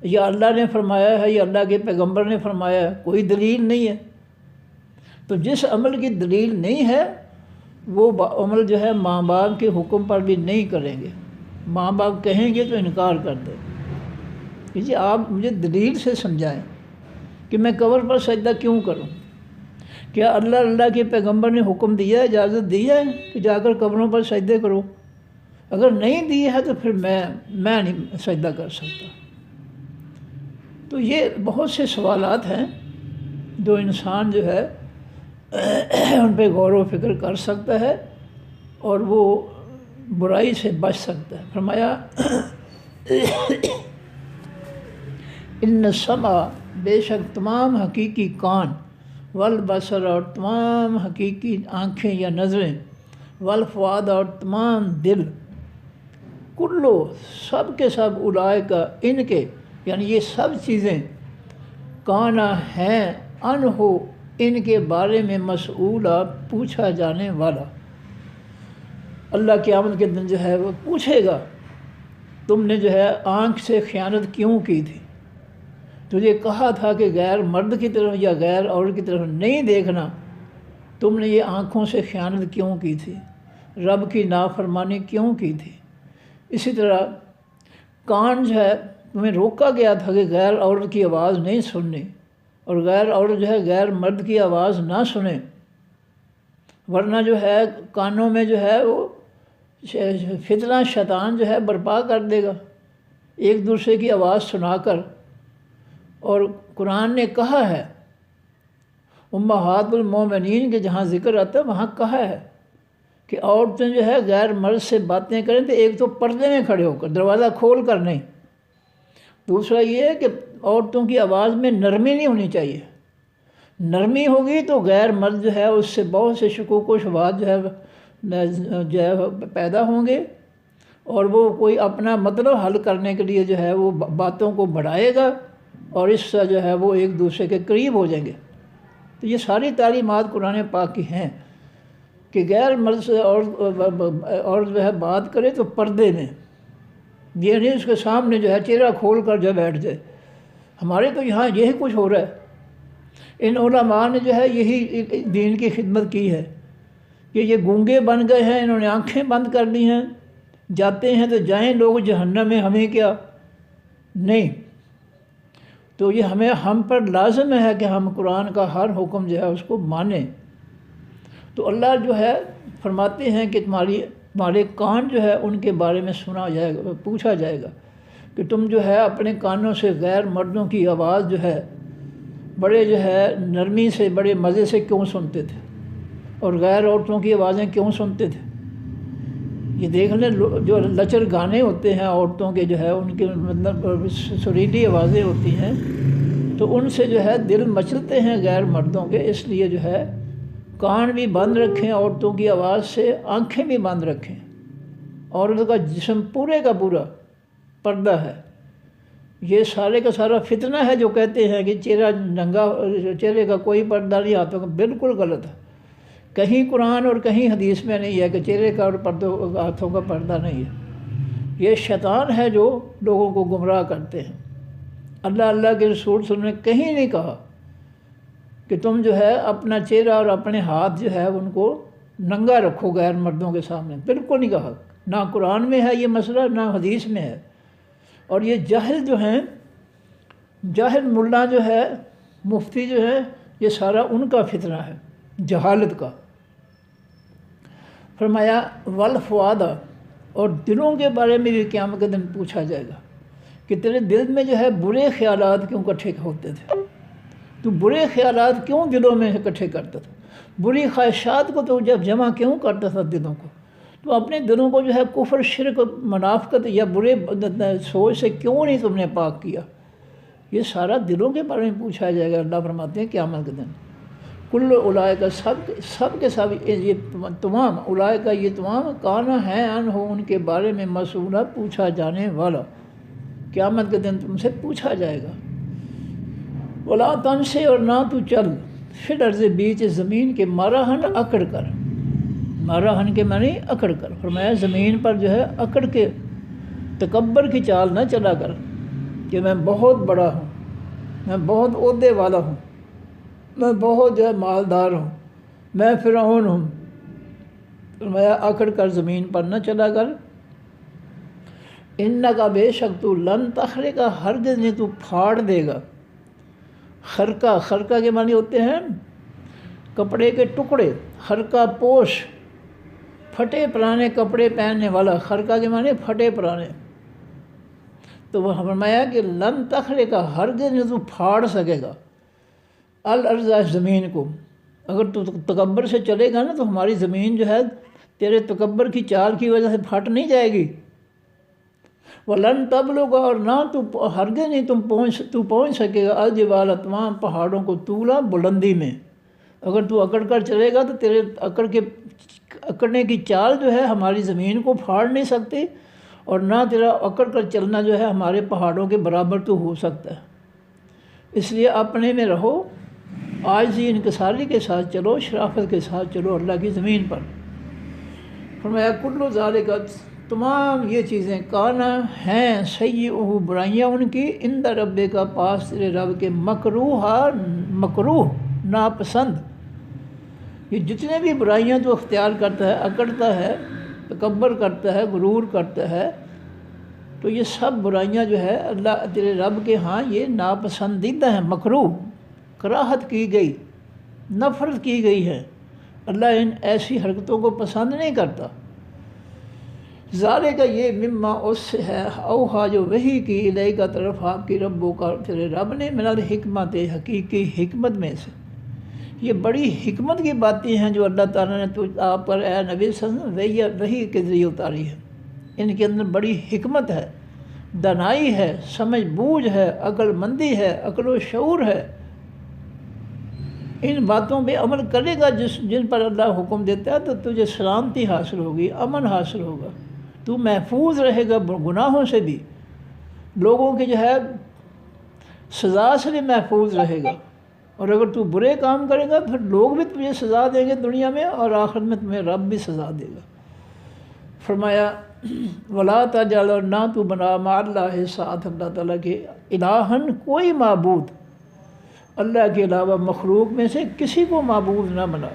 یا اللہ نے فرمایا ہے یا اللہ کے پیغمبر نے فرمایا ہے، کوئی دلیل نہیں ہے۔ تو جس عمل کی دلیل نہیں ہے وہ عمل جو ہے ماں باپ کے حکم پر بھی نہیں کریں گے۔ ماں باپ کہیں گے تو انکار کر دیں کہ جی آپ مجھے دلیل سے سمجھائیں کہ میں قبر پر سجدہ کیوں کروں؟ کیا اللہ کے پیغمبر نے حکم دیا ہے، اجازت دی ہے کہ جا کر قبروں پر سجدے کرو؟ اگر نہیں دی ہے تو پھر میں نہیں سجدہ کر سکتا۔ تو یہ بہت سے سوالات ہیں جو انسان جو ہے ان پہ غور و فکر کر سکتا ہے اور وہ برائی سے بچ سکتا ہے۔ فرمایا ان السمع، بے شک تمام حقیقی کان، والبصر اور تمام حقیقی آنکھیں یا نظریں، والفؤاد اور تمام دل، کلو سب کے سب، اولئک ان کے یعنی یہ سب چیزیں، کانا ہیں، انہو ان کے بارے میں، مسئولہ پوچھا جانے والا۔ اللہ قیامت کے دن جو ہے وہ پوچھے گا تم نے جو ہے آنکھ سے خیانت کیوں کی تھی؟ تجھے کہا تھا کہ غیر مرد کی طرف یا غیر عورت کی طرف نہیں دیکھنا، تم نے یہ آنکھوں سے خیانت کیوں کی تھی؟ رب کی نافرمانی کیوں کی تھی؟ اسی طرح کان جو ہے تمہیں روکا گیا تھا کہ غیر عورت کی آواز نہیں سننی، اور غیر عورت جو ہے غیر مرد کی آواز نہ سنیں، ورنہ جو ہے کانوں میں جو ہے وہ فتنہ شیطان جو ہے برپا کر دے گا ایک دوسرے کی آواز سنا کر۔ اور قرآن نے کہا ہے امہات المومنین کے جہاں ذکر آتا ہے وہاں کہا ہے کہ عورتیں جو ہے غیر مرد سے باتیں کریں تو ایک تو پردے میں کھڑے ہو کر، دروازہ کھول کر نہیں۔ دوسرا یہ ہے کہ عورتوں کی آواز میں نرمی نہیں ہونی چاہیے، نرمی ہوگی تو غیر مرد جو ہے اس سے بہت سے شکوک و شبہات جو ہے پیدا ہوں گے، اور وہ کوئی اپنا مطلب حل کرنے کے لیے جو ہے وہ باتوں کو بڑھائے گا، اور اس سے جو ہے وہ ایک دوسرے کے قریب ہو جائیں گے۔ تو یہ ساری تعلیمات قرآن پاک کی ہیں کہ غیر مرد سے اور جو ہے بات کرے تو پردے میں، یہ نہیں اس کے سامنے جو ہے چہرہ کھول کر جو بیٹھ جائے۔ ہمارے تو یہاں یہی کچھ ہو رہا ہے۔ ان علماء نے جو ہے یہی دین کی خدمت کی ہے کہ یہ گونگے بن گئے ہیں، انہوں نے آنکھیں بند کر لی ہیں، جاتے ہیں تو جائیں لوگ جہنم میں، ہمیں کیا؟ نہیں۔ تو یہ ہم پر لازم ہے کہ ہم قرآن کا ہر حکم جو ہے اس کو مانیں۔ تو اللہ جو ہے فرماتے ہیں کہ تمہارے کان جو ہے ان کے بارے میں سنا جائے گا، پوچھا جائے گا کہ تم جو ہے اپنے کانوں سے غیر مردوں کی آواز جو ہے بڑے جو ہے نرمی سے، بڑے مزے سے کیوں سنتے تھے، اور غیر عورتوں کی آوازیں کیوں سنتے تھے؟ یہ دیکھ لیں جو لچر گانے ہوتے ہیں عورتوں کے جو ہے ان کے مطلب سریلی آوازیں ہوتی ہیں، تو ان سے جو ہے دل مچلتے ہیں غیر مردوں کے، اس لیے جو ہے کان بھی بند رکھیں عورتوں کی آواز سے، آنکھیں بھی بند رکھیں۔ عورت کا جسم پورے کا پورا پردہ ہے۔ یہ سارے کا سارا فتنہ ہے جو کہتے ہیں کہ چہرہ ننگا، چہرے کا کوئی پردہ نہیں، ہاتھوں کا، بالکل غلط ہے۔ کہیں قرآن اور کہیں حدیث میں نہیں ہے کہ چہرے کا اور ہاتھوں کا پردہ نہیں ہے۔ یہ شیطان ہے جو لوگوں کو گمراہ کرتے ہیں۔ اللہ کے رسول صلی اللہ علیہ وسلم نے کہیں نہیں کہا کہ تم جو ہے اپنا چہرہ اور اپنے ہاتھ جو ہے ان کو ننگا رکھو غیر مردوں کے سامنے، بالکل نہیں کہا۔ نہ قرآن میں ہے یہ مسئلہ، نہ حدیث میں ہے۔ اور یہ جاہل جو ہیں، جاہل ملا جو ہے، مفتی جو ہے، یہ سارا ان کا فتنہ ہے، جہالت کا۔ فرمایا والفؤاد، اور دلوں کے بارے میں بھی قیامت کے دن پوچھا جائے گا کہ تیرے دل میں جو ہے برے خیالات کیوں اکٹھے ہوتے تھے، تو برے خیالات کیوں دلوں میں اکٹھے کرتا تھا؟ بری خواہشات کو تو جب جمع کیوں کرتا تھا دلوں کو؟ تو اپنے دلوں کو جو ہے کفر، شرک، منافقت یا برے سوچ سے کیوں نہیں تم نے پاک کیا؟ یہ سارا دلوں کے بارے میں پوچھا جائے گا۔ اللہ فرماتے ہیں قیامت کے دن کل اولئک، سب کے سب، یہ تمام اولئک، یہ تمام کانا ہیں عنہ، ان کے بارے میں مسئولہ، پوچھا جانے والا۔ قیامت کے دن تم سے پوچھا جائے گا۔ ولا تنسے، اور نہ تو چل، فی الارض، بیچ زمین کے، مرحن، اکڑ کر۔ مرحن کے معنی اکڑ کر، فرمایا زمین پر جو ہے اکڑ کے تکبر کی چال نہ چلا کر کہ میں بہت بڑا ہوں، میں بہت عہدے والا ہوں، میں بہت جو ہے مالدار ہوں، میں فرعون ہوں۔ فرمایا اکڑ کر زمین پر نہ چلا کر۔ انکا، بے شک تو، لن تخرقہ، ہرگز نہیں تو پھاڑ دے گا۔ خرقہ، خرقہ کے معنی ہوتے ہیں کپڑے کے ٹکڑے، خرقہ پوش، پھٹے پرانے کپڑے پہننے والا، خرقہ کے معنی پھٹے پرانے۔ تو وہ فرمایا کہ لن تخرقہ، ہرگز نہیں تو پھاڑ سکے گا، الارض، زمین کو۔ اگر تو تکبر سے چلے گا نا تو ہماری زمین جو ہے تیرے تکبر کی چال کی وجہ سے پھٹ نہیں جائے گی۔ وَلَن تَبْلُغَ، اور نہ تو ہرگز نہیں تو پہنچ سکے گا، الجبال، تمام پہاڑوں کو، طولا، بلندی میں۔ اگر تو اکڑ کر چلے گا تو تیرے اکڑنے کی چال جو ہے ہماری زمین کو پھاڑ نہیں سکتی، اور نہ تیرا اکڑ کر چلنا جو ہے ہمارے پہاڑوں کے برابر تو ہو سکتا ہے۔ اس لیے اپنے میں رہو، عاجزی، انکساری کے ساتھ چلو، شرافت کے ساتھ چلو اللہ کی زمین پر۔ فرمایا کل ذالک، تمام یہ چیزیں، کانا ہیں، سیئہ، برائیاں ان کی، عند ربک، پاس تیرے رب کے، مکروہ، ناپسند۔ یہ جتنے بھی برائیاں تو اختیار کرتا ہے، اکڑتا ہے، تکبر کرتا ہے، غرور کرتا ہے، تو یہ سب برائیاں جو ہے اللہ تیرے رب کے ہاں یہ ناپسندیدہ ہیں، مکروہ، کراہت کی گئی، نفرت کی گئی ہے۔ اللہ ان ایسی حرکتوں کو پسند نہیں کرتا۔ ذالک، یہ مما، اس سے ہے، اوحا، جو وحی کی، الیک، طرف آپ کی، ربو کا، تیرے رب نے، من الحکمت، حقیقی حکمت میں سے۔ یہ بڑی حکمت کی باتیں ہیں جو اللہ تعالیٰ نے آپ پر اے نبی صلی اللہ علیہ وسلم وحی کے ذریعے اتاری ہے۔ ان کے اندر بڑی حکمت ہے، دانائی ہے، سمجھ بوجھ ہے، عقل مندی ہے، عقل و شعور ہے۔ ان باتوں پہ عمل کرے گا جن پر اللہ حکم دیتا ہے تو تجھے سلامتی حاصل ہوگی، امن حاصل ہوگا، تو محفوظ رہے گا گناہوں سے بھی، لوگوں کی جو ہے سزا سے بھی محفوظ رہے گا۔ اور اگر تو برے کام کرے گا پھر لوگ بھی تجھے سزا دیں گے دنیا میں، اور آخرت میں تمہیں رب بھی سزا دے گا۔ فرمایا ولا تجعل، اور نہ تو بنا، مع اللہ، ساتھ اللہ تعالیٰ کے، الہن، کوئی معبود، اللہ کے علاوہ مخلوق میں سے کسی کو معبود نہ بنا۔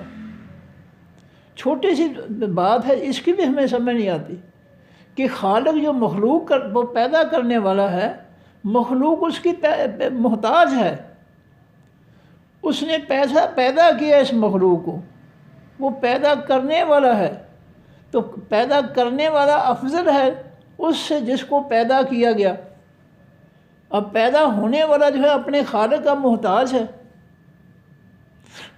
چھوٹی سی بات ہے، اس کی بھی ہمیں سمجھ نہیں آتی کہ خالق جو مخلوق وہ پیدا کرنے والا ہے، مخلوق اس کی محتاج ہے۔ اس نے پیدا کیا اس مخلوق کو، وہ پیدا کرنے والا ہے، تو پیدا کرنے والا افضل ہے اس سے جس کو پیدا کیا گیا۔ اب پیدا ہونے والا جو ہے اپنے خالق کا محتاج ہے،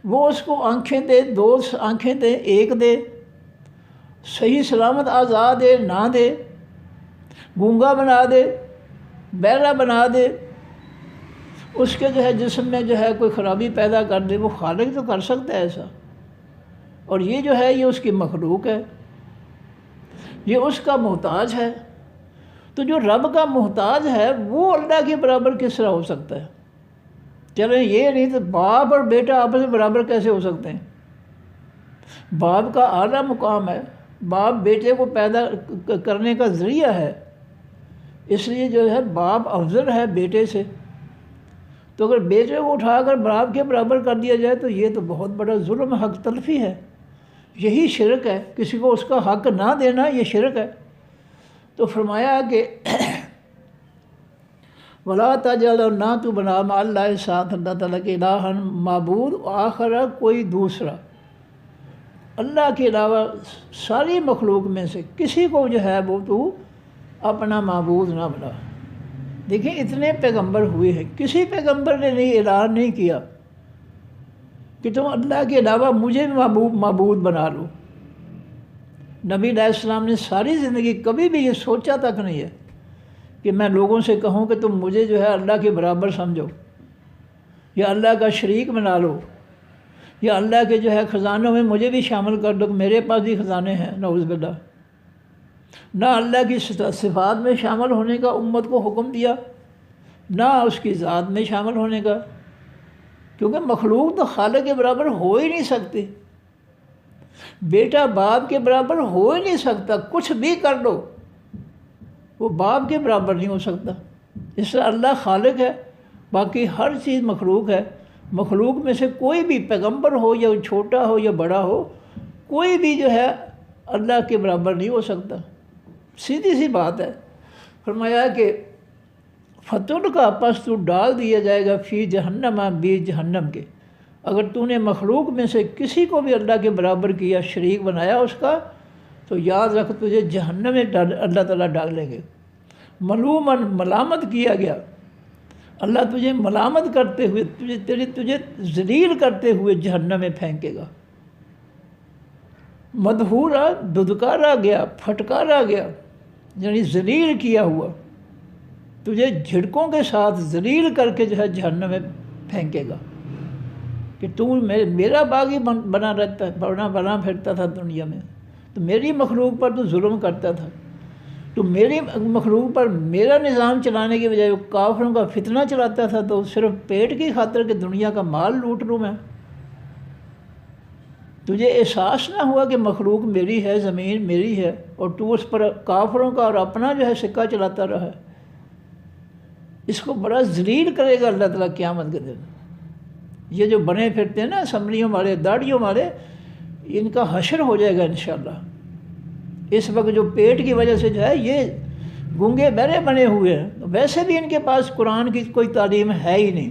وہ اس کو آنکھیں دے، دو آنکھیں دے، ایک دے، صحیح سلامت اعضاء دے، نہ دے، گونگا بنا دے، بہرا بنا دے، اس کے جو ہے جسم میں جو ہے کوئی خرابی پیدا کر دے، وہ خالق تو کر سکتا ہے ایسا۔ اور یہ جو ہے یہ اس کی مخلوق ہے، یہ اس کا محتاج ہے۔ تو جو رب کا محتاج ہے وہ اللہ کے برابر کس طرح ہو سکتا ہے؟ چلیں یہ نہیں تو باپ اور بیٹا آپس میں برابر کیسے ہو سکتے ہیں؟ باپ کا اعلیٰ مقام ہے، باپ بیٹے کو پیدا کرنے کا ذریعہ ہے، اس لیے جو ہے باپ افضل ہے بیٹے سے۔ تو اگر بیٹے کو اٹھا کر باپ کے برابر کر دیا جائے تو یہ تو بہت بڑا ظلم، حق تلفی ہے، یہی شرک ہے، کسی کو اس کا حق نہ دینا یہ شرک ہے۔ تو فرمایا کہ ولا تجعل، اور نہ تو بنا، مع اللہ، ساتھ اللہ تعالیٰ کے، الہن، معبود، آخر، کوئی دوسرا، اللہ کے علاوہ ساری مخلوق میں سے کسی کو جو ہے وہ تو اپنا معبود نہ بنا۔ دیکھیں اتنے پیغمبر ہوئے ہیں، کسی پیغمبر نے نہیں اعلان نہیں کیا کہ تم اللہ کے علاوہ مجھے معبود بنا لو۔ نبی علیہ السلام نے ساری زندگی کبھی بھی یہ سوچا تک نہیں ہے کہ میں لوگوں سے کہوں کہ تم مجھے جو ہے اللہ کے برابر سمجھو، یا اللہ کا شریک بنا لو، یا اللہ کے جو ہے خزانوں میں مجھے بھی شامل کر دو کہ میرے پاس بھی خزانے ہیں، نعوذ باللہ۔ نہ اللہ کی صفات میں شامل ہونے کا امت کو حکم دیا، نہ اس کی ذات میں شامل ہونے کا، کیونکہ مخلوق تو خالق کے برابر ہو ہی نہیں سکتی۔ بیٹا باپ کے برابر ہو ہی نہیں سکتا، کچھ بھی کر لو وہ باپ کے برابر نہیں ہو سکتا۔ اس طرح اللہ خالق ہے، باقی ہر چیز مخلوق ہے۔ مخلوق میں سے کوئی بھی پیغمبر ہو یا چھوٹا ہو یا بڑا ہو، کوئی بھی جو ہے اللہ کے برابر نہیں ہو سکتا، سیدھی سی بات ہے۔ فرمایا کہ فتن کا پس تو ڈال دیا جائے گا فی جہنم، بیچ جہنم کے۔ اگر تو نے مخلوق میں سے کسی کو بھی اللہ کے برابر کیا، شریک بنایا اس کا، تو یاد رکھ تجھے جہنم میں اللہ تعالیٰ ڈال لیں گے۔ ملوماً، ملامت کیا گیا، اللہ تجھے ملامت کرتے ہوئے، تجھے ذلیل کرتے ہوئے جہنم میں پھینکے گا۔ مدحورا، دھدکارا گیا، پھٹکارا گیا، یعنی ذلیل کیا ہوا، تجھے جھڑکوں کے ساتھ ذلیل کر کے جو ہے جہنم میں پھینکے گا کہ تو میرا باغی بنا پھرتا تھا دنیا میں، تو میری مخلوق پر تو ظلم کرتا تھا، تو میری مخلوق پر میرا نظام چلانے کی بجائے وہ کافروں کا فتنہ چلاتا تھا، تو صرف پیٹ کی خاطر کہ دنیا کا مال لوٹ لوں میں۔ تجھے احساس نہ ہوا کہ مخلوق میری ہے، زمین میری ہے، اور تو اس پر کافروں کا اور اپنا جو ہے سکہ چلاتا رہا ہے۔ اس کو بڑا ذلیل کرے گا اللہ تعالیٰ قیامت کے دن۔ یہ جو بنے پھرتے ہیں نا اسمبلیوں والے، داڑھیوں والے، ان کا حشر ہو جائے گا انشاءاللہ۔ اس وقت جو پیٹ کی وجہ سے جو ہے یہ گونگے بہرے بنے ہوئے ہیں، ویسے بھی ان کے پاس قرآن کی کوئی تعلیم ہے ہی نہیں،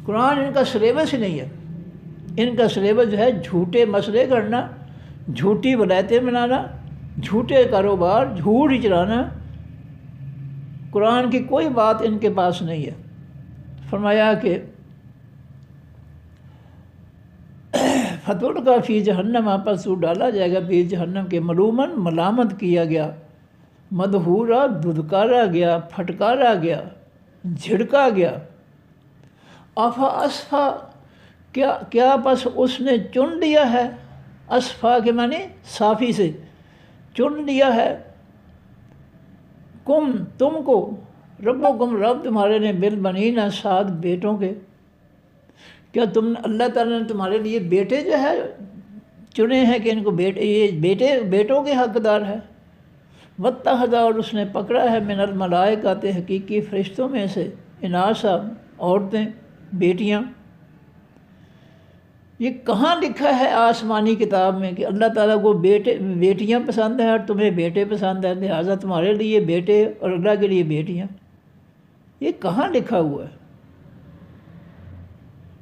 قرآن ان کا سلیبس ہی نہیں ہے۔ ان کا سلیبس جو ہے جھوٹے مسئلے کرنا، جھوٹی ولایتیں بنانا، جھوٹے کاروبار، جھوٹ ہی چلانا، قرآن کی کوئی بات ان کے پاس نہیں ہے۔ فرمایا کہ فتح کا فی جہنم، آپس تو ڈالا جائے گا فی جہنم کے، ملوماً، ملامت کیا گیا، مدحورا، دھدکارا گیا، پھٹکارا گیا، جھڑکا گیا۔ آفا اسفا، کیا پس اس نے چن لیا ہے، اسفا کے معنی صافی سے، چن لیا ہے، تم کو، ربکم، رب تمہارے نے، بالبنین، ساتھ بیٹوں کے۔ کیا اللہ تعالیٰ نے تمہارے لیے بیٹے جو ہے چنے ہیں کہ ان کو یہ بیٹوں کے حقدار ہے؟ واتخذ، اور اس نے پکڑا ہے، من الملائکۃ، حقیقی فرشتوں میں سے، اناسا، عورتیں، بیٹیاں۔ یہ کہاں لکھا ہے آسمانی کتاب میں کہ اللہ تعالیٰ کو بیٹیاں پسند ہیں اور تمہیں بیٹے پسند ہیں، لہٰذا تمہارے لیے بیٹے اور اللہ کے لیے بیٹیاں؟ یہ کہاں لکھا ہوا ہے؟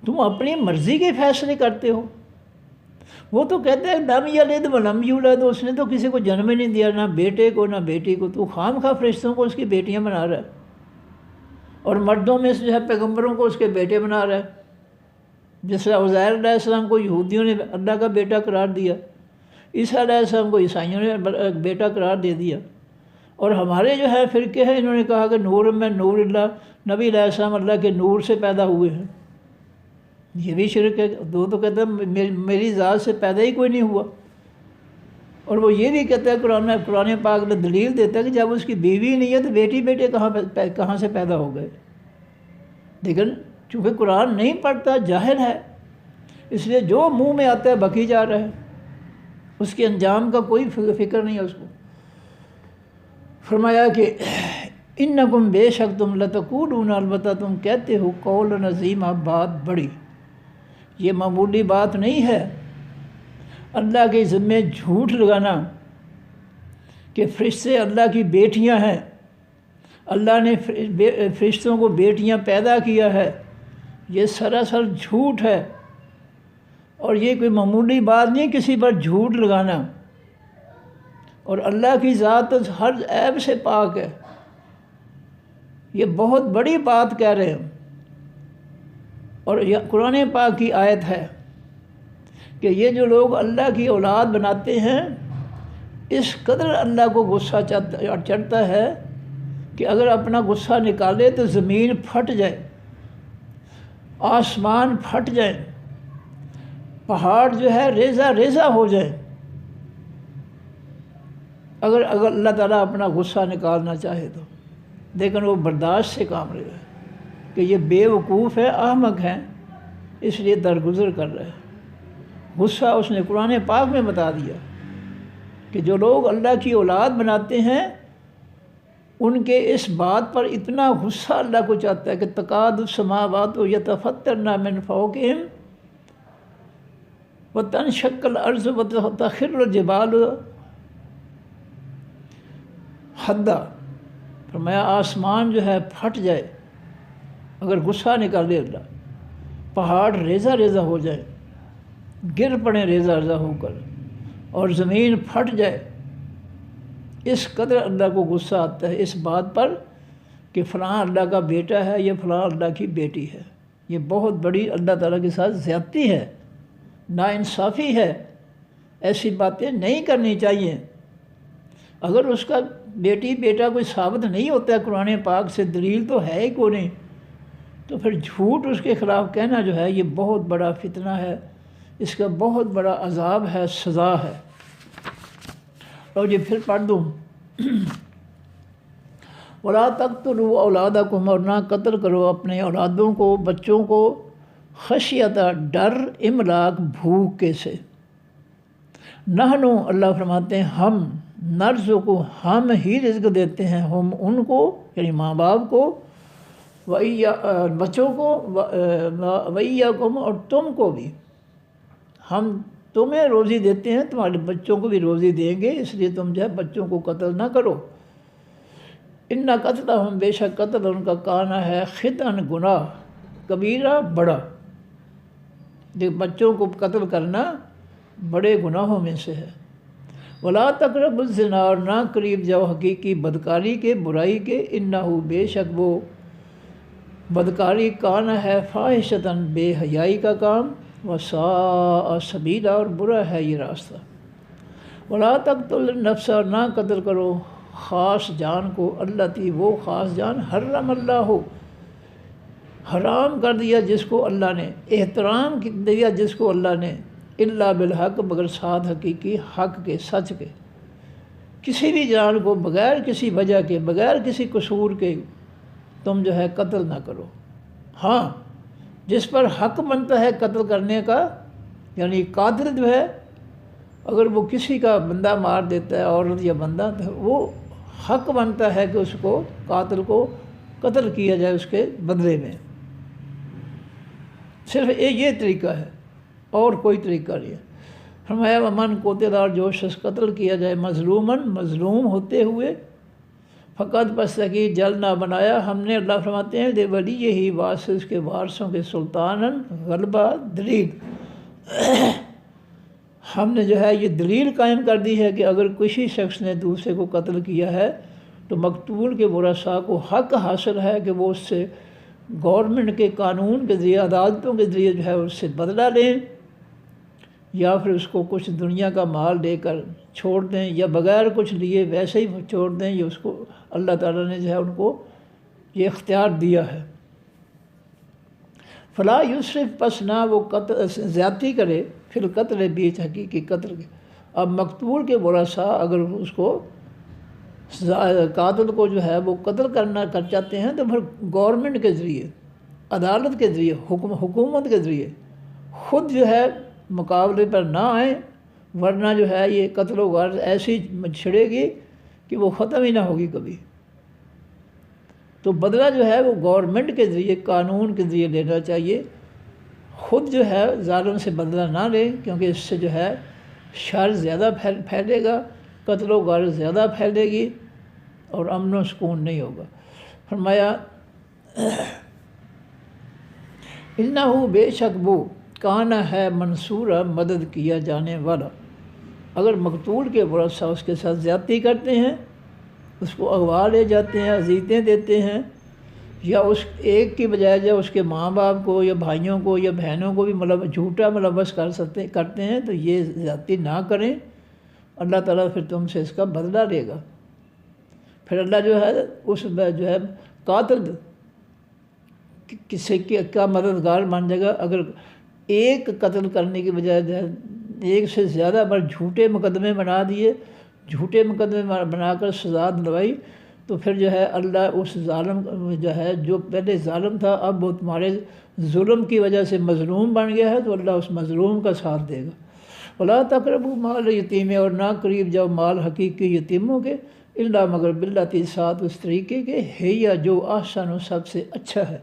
تم اپنی مرضی کے فیصلے کرتے ہو۔ وہ تو کہتا ہے لم یلد ولم یولد، اس نے تو کسی کو جنم ہی نہیں دیا، نہ بیٹے کو نہ بیٹی کو، تو خام خواہ فرشتوں کو اس کی بیٹیاں بنا رہا ہے، اور مردوں میں سے جو ہے پیغمبروں کو اس کے بیٹے بنا رہا ہے۔ جس طرح عزیر علیہ السلام کو یہودیوں نے اللہ کا بیٹا قرار دیا، عیسیٰ علیہ السلام کو عیسائیوں نے بیٹا قرار دے دیا، اور ہمارے جو ہے فرقے ہیں انہوں نے کہا کہ نور میں نور اللہ، نبی علیہ السلام اللہ کے نور سے پیدا ہوئے ہیں۔ یہ بھی شرک ہے۔ تو کہتا ہے میری ذات سے پیدا ہی کوئی نہیں ہوا، اور وہ یہ بھی کہتا ہے قرآن پاک میں دلیل دیتا ہے کہ جب اس کی بیوی نہیں ہے تو بیٹے کہاں سے پیدا ہو گئے؟ لیکن چونکہ قرآن نہیں پڑھتا، جاہل ہے، اس لیے جو منہ میں آتا ہے بکی جا رہا ہے، اس کے انجام کا کوئی فکر نہیں ہے اس کو۔ فرمایا کہ انکم، بے شک تم، لتقولون، البتہ تم کہتے ہو، قول عظیمہ، بات بڑی۔ یہ معمولی بات نہیں ہے اللہ کے ذمے جھوٹ لگانا کہ فرشتے اللہ کی بیٹیاں ہیں، اللہ نے فرشتوں کو بیٹیاں پیدا کیا ہے، یہ سراسر جھوٹ ہے، اور یہ کوئی معمولی بات نہیں کسی پر جھوٹ لگانا۔ اور اللہ کی ذات ہر عیب سے پاک ہے، یہ بہت بڑی بات کہہ رہے ہیں۔ اور یہ قرآن پاک کی آیت ہے کہ یہ جو لوگ اللہ کی اولاد بناتے ہیں اس قدر اللہ کو غصہ چڑھتا ہے کہ اگر اپنا غصہ نکالے تو زمین پھٹ جائے، آسمان پھٹ جائیں، پہاڑ جو ہے ریزہ ریزہ ہو جائیں، اگر اللہ تعالیٰ اپنا غصہ نکالنا چاہے تو، لیکن وہ برداشت سے کام رہے گا کہ یہ بے وقوف ہے، احمق ہیں، اس لیے درگزر کر رہے ہیں۔ غصہ اس نے قرآن پاک میں بتا دیا کہ جو لوگ اللہ کی اولاد بناتے ہیں ان کے اس بات پر اتنا غصہ اللہ کو چاہتا ہے کہ تکاد السماوات یتفطرن من فوقہم وتنشق الارض وتخر الجبال حدا، فرمایا آسمان جو ہے پھٹ جائے اگر غصہ نکالے اللہ، پہاڑ ریزہ ریزہ ہو جائے، گر پڑیں ریزہ ریزہ ہو کر، اور زمین پھٹ جائے، اس قدر اللہ کو غصہ آتا ہے اس بات پر کہ فلاں اللہ کا بیٹا ہے یا فلاں اللہ کی بیٹی ہے۔ یہ بہت بڑی اللہ تعالیٰ کے ساتھ زیادتی ہے، ناانصافی ہے، ایسی باتیں نہیں کرنی چاہیے۔ اگر اس کا بیٹی بیٹا کوئی ثابت نہیں ہوتا ہے قرآن پاک سے، دلیل تو ہے ہی کوئی نہیں، تو پھر جھوٹ اس کے خلاف کہنا جو ہے یہ بہت بڑا فتنہ ہے، اس کا بہت بڑا عذاب ہے، سزا ہے۔ اور یہ پھر پڑھ دوں، وَلَا تَقْتُلُوا أَوْلَادَكُمْ، اور نہ قتل کرو اپنے اولادوں کو، بچوں کو، خشیت ڈر، املاق بھوک کے سے۔ نحن، اللہ فرماتے ہیں ہم، نرزقو، ہم ہی رزق دیتے ہیں، ہم ان کو یعنی ماں باپ کو، بچوں کو، وَإِيَّاكُمْ، اور تم کو بھی، ہم تمہیں روزی دیتے ہیں، تمہارے بچوں کو بھی روزی دیں گے، اس لیے تم جو ہے بچوں کو قتل نہ کرو۔ ان قتلہم، بے شک قتل ان کا کانا ہے، خطأً گناہ، کبیرہ بڑا، بچوں کو قتل کرنا بڑے گناہوں میں سے ہے۔ وَلَا تَقْرَبُوا الزِّنَا، اور نہ قریب جاؤ حقیقی بدکاری کے، برائی کے، انہو، بے شک وہ بدکاری کانا ہے، فاحشۃً، بے حیائی کا کام، وَسَاءَ سَبِیلًا، اور برا ہے یہ راستہ۔ وَلَا تَقْتُلُوا النَّفْسَ، اور نہ قتل کرو خاص جان کو، التی، وہ خاص جان، حرم اللہ، حرام کر دیا جس کو اللہ نے، احترام دیا جس کو اللہ نے، الا بالحق، مگر ساتھ حقیقی حق کے، سچ کے۔ کسی بھی جان کو بغیر کسی وجہ کے، بغیر کسی قصور کے تم جو ہے قتل نہ کرو۔ ہاں جس پر حق بنتا ہے قتل کرنے کا، یعنی قاتل جو ہے اگر وہ کسی کا بندہ مار دیتا ہے، عورت یا بندہ، تو وہ حق بنتا ہے کہ اس کو، قاتل کو قتل کیا جائے اس کے بدلے میں۔ صرف یہ طریقہ ہے، اور کوئی طریقہ نہیں ہے۔ فرمایا ومن قتل، اور جو شخص قتل کیا جائے، مظلوماً، مظلوم ہوتے ہوئے، فقط بس کی جل نہ بنایا ہم نے، اللہ فرماتے ہیں دے ولی یہی وارث کے وارثوں کے، سلطاناً، غلبہ، دلیل، ہم نے جو ہے یہ دلیل قائم کر دی ہے کہ اگر کسی شخص نے دوسرے کو قتل کیا ہے تو مقتول کے ورثاء کو حق حاصل ہے کہ وہ اس سے گورنمنٹ کے قانون کے ذریعے، عدالتوں کے ذریعے جو ہے اس سے بدلہ لیں، یا پھر اس کو کچھ دنیا کا مال دے کر چھوڑ دیں، یا بغیر کچھ لیے ویسے ہی چھوڑ دیں۔ یہ اس کو اللہ تعالیٰ نے جو ہے ان کو یہ اختیار دیا ہے۔ فلا یسرف، پس نہ وہ قتل زیادتی کرے، پھر قتل، بیچ حقیقی قتل کے۔ اب مقتول کے ورثاء اگر اس کو، قاتل کو جو ہے وہ قتل کرنا چاہتے ہیں تو پھر گورنمنٹ کے ذریعے، عدالت کے ذریعے، حکومت کے ذریعے خود جو ہے مقابلے پر نہ آئیں، ورنہ جو ہے یہ قتل و غارت ایسی چھڑے گی کہ وہ ختم ہی نہ ہوگی کبھی۔ تو بدلہ جو ہے وہ گورنمنٹ کے ذریعے، قانون کے ذریعے لینا چاہیے، خود جو ہے ظالم سے بدلہ نہ لے، کیونکہ اس سے جو ہے شر زیادہ پھیلے گا، قتل و غارت زیادہ پھیلے گی، اور امن و سکون نہیں ہوگا۔ فرمایا انہو، بے شک وہ، کانا ہے، منصورہ، مدد کیا جانے والا۔ اگر مقتول کے ورثاء اس کے ساتھ زیادتی کرتے ہیں، اس کو اغوا لے جاتے ہیں، اذیتیں دیتے ہیں، یا اس ایک کی بجائے جو اس کے ماں باپ کو یا بھائیوں کو یا بہنوں کو بھی جھوٹا ملوث کرتے ہیں، تو یہ زیادتی نہ کریں، اللہ تعالیٰ پھر تم سے اس کا بدلہ لے گا۔ پھر اللہ جو ہے اس جو ہے قاتل کسی کا مددگار مان جائے گا۔ اگر ایک قتل کرنے کی بجائے جو ہے ایک سے زیادہ بار جھوٹے مقدمے بنا دیے، جھوٹے مقدمے بنا کر سزا دلوائی، تو پھر جو ہے اللہ اس ظالم جو ہے جو پہلے ظالم تھا اب وہ تمہارے ظلم کی وجہ سے مظلوم بن گیا ہے، تو اللہ اس مظلوم کا ساتھ دے گا۔ وَلَا تَقْرَبُوا مَالَ الْيَتِيمِ، اور نہ قریب جاؤ مال حقیقی یتیموں کے، الا مگر باللتی، ساتھ اس طریقے کے ہی جو احسن، سب سے اچھا ہے۔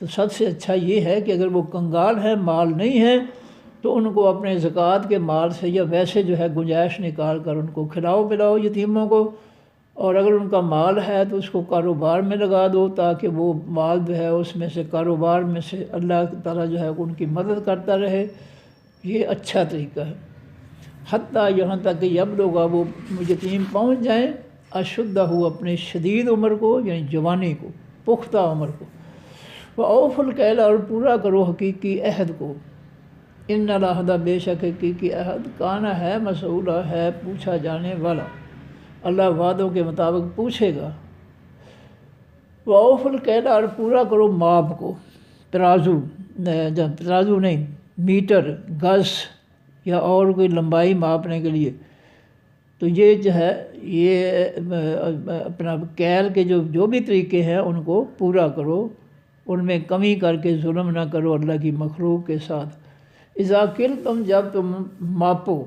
تو سب سے اچھا یہ ہے کہ اگر وہ کنگال ہے، مال نہیں ہے، تو ان کو اپنے زکوٰۃ کے مال سے یا ویسے جو ہے گنجائش نکال کر ان کو کھلاؤ پلاؤ یتیموں کو، اور اگر ان کا مال ہے تو اس کو کاروبار میں لگا دو، تاکہ وہ مال جو ہے اس میں سے کاروبار میں سے اللہ تعالیٰ جو ہے ان کی مدد کرتا رہے۔ یہ اچھا طریقہ ہے۔ حتیٰ یہاں تک کہ یبلغ، وہ یتیم پہنچ جائیں، اشدہ، اپنے شدید عمر کو یعنی جوانی کو، پختہ عمر کو۔ وَأَوْفُوا الْكَيْلَ، اور پورا کرو حقیقی عہد کو۔ ان العہد، بے شک حقیقی عہد، کان ہے مسئولہ، ہے پوچھا جانے والا، اللہ وعدوں کے مطابق پوچھے گا۔ وَأَوْفُوا الْكَيْلَ، اور پورا کرو ماپ کو، ترازو، ترازو نہیں، میٹر، گز یا اور کوئی لمبائی ماپنے کے لیے، تو یہ جو ہے یہ اپنا کیل کے جو بھی طریقے ہیں ان کو پورا کرو، ان میں کمی کر کے ظلم نہ کرو اللہ کی مخلوق کے ساتھ۔ اذا قلتم، جب تم ماپو،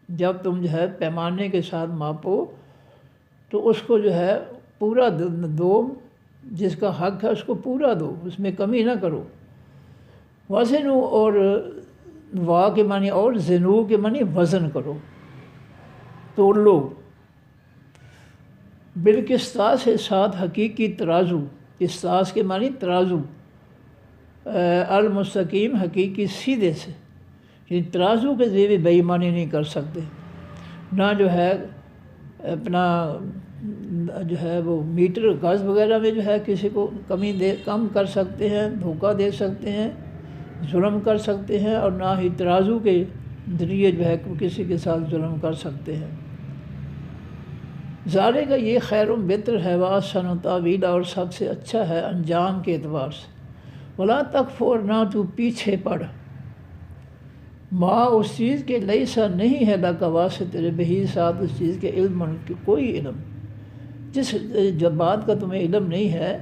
جب تم جو ہے پیمانے کے ساتھ ماپو، تو اس کو جو ہے پورا دو، جس کا حق ہے اس کو پورا دو، اس میں کمی نہ کرو۔ وزنو، اور وا کے معنی اور، زنو کے معنی وزن کرو، تول لو۔ بالقسطاس، ساتھ حقیقی ترازو، قسطاس کے معنی ترازو، المستقیم، حقیقی سیدھے سے، یعنی ترازو کے ذریعے بے ایمانی نہیں کر سکتے، نہ جو ہے اپنا جو ہے وہ میٹر گز وغیرہ میں جو ہے کسی کو کم کر سکتے ہیں، دھوکہ دے سکتے ہیں، ظلم کر سکتے ہیں، اور نہ ہی ترازو کے ذریعے جو ہے کسی کے ساتھ ظلم کر سکتے ہیں۔ ظاہر کا یہ خیر بہتر ہے، وَأَحْسَنُ تَأْوِیلًا، اور سب سے اچھا ہے انجام کے اعتبار سے۔ وَلَا تَقْفُ، اور نہ تو پیچھے پڑ، ماں اس چیز کے، لیسا نہیں ہے لَکَ، واسطے تیرے، بہی ساتھ اس چیز کے، علم کوئی علم، جس جب بات کا تمہیں علم نہیں ہے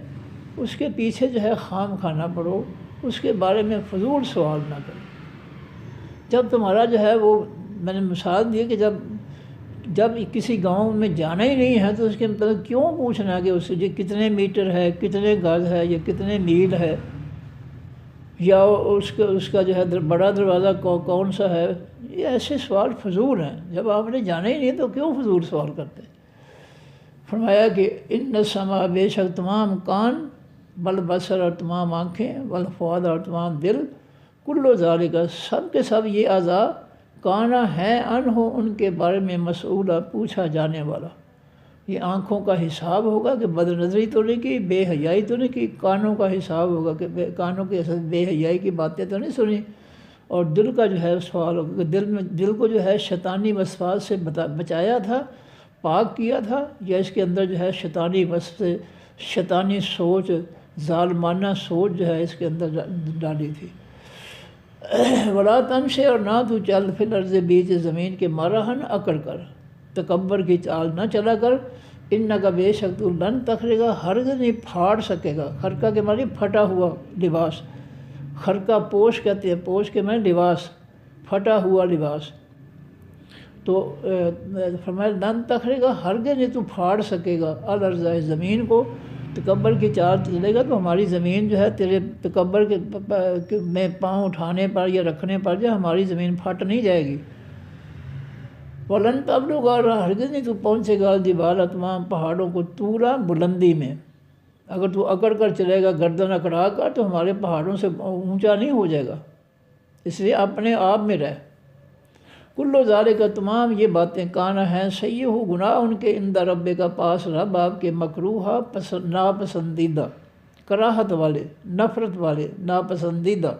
اس کے پیچھے جو ہے خام کھانا پڑو، اس کے بارے میں فضول سوال نہ کرو۔ جب تمہارا جو ہے وہ، میں نے مثال دی کہ جب کسی گاؤں میں جانا ہی نہیں ہے تو اس کے مطلب کیوں پوچھنا کہ اس سے یہ کتنے میٹر ہے، کتنے گز ہے، یا کتنے میل ہے، یا اس کا جو ہے بڑا دروازہ کون سا ہے۔ یہ ایسے سوال فضول ہیں، جب آپ نے جانا ہی نہیں تو کیوں فضول سوال کرتے۔ فرمایا کہ ان السمع، بے شک تمام کان، والبصر، اور تمام آنکھیں، والفؤاد، اور تمام دل، کل ذالک، سب کے سب یہ اعضاء، کانا ہے، عنہ، ان کے بارے میں، مسئولہ، پوچھا جانے والا۔ یہ آنکھوں کا حساب ہوگا کہ بد نظری تو نہیں کی، بے حیائی تو نہیں کی، کانوں کا حساب ہوگا کہ کانوں کے بے حیائی کی باتیں تو نہیں سنی، اور دل کا جو ہے سوال ہوگا کہ دل کو جو ہے شیطانی وسواس سے بچایا تھا، پاک کیا تھا، یا اس کے اندر جو ہے شیطانی وسوسے، شیطانی سوچ، ظالمانہ سوچ جو ہے اس کے اندر ڈالی تھی۔ ولا تمشی، اور نہ تو چل، فی الارض، بیچ زمین کے، مرحن، اکڑ کر، تکبر کی چال نہ چلا کر، انکا، بے شک تو، لن تخرقہ، ہرگز نہیں پھاڑ سکے گا۔ خرقہ کے معنی پھٹا ہوا لباس، خرقہ پوش کہتے ہیں، پوش کے معنی لباس، پھٹا ہوا لباس۔ تو فرمایا لن تخرقہ، ہرگز نہیں تو پھاڑ سکے گا، الارض، زمین کو، تکبر کی چال چلے گا تو ہماری زمین جو ہے تیرے تکبر کے میں پاؤں اٹھانے پر یا رکھنے پر جو ہماری زمین پھٹ نہیں جائے گی۔ وَلَن تَبْلُغَ، اور ہرگز نہیں تو پہنچے گا، الجبال، تمام پہاڑوں کو، طولا، بلندی میں۔ اگر تو اکڑ کر چلے گا، گردن اکڑا کر، تو ہمارے پہاڑوں سے اونچا نہیں ہو جائے گا، اس لیے اپنے آپ میں رہ۔ کلو ذالک، تمام یہ باتیں، کانا ہیں، صحیح گناہ ان کے، عند رب کا، پاس رب آپ کے، مکروہ، ناپسندیدہ۔ کراہت والے، نفرت والے، ناپسندیدہ۔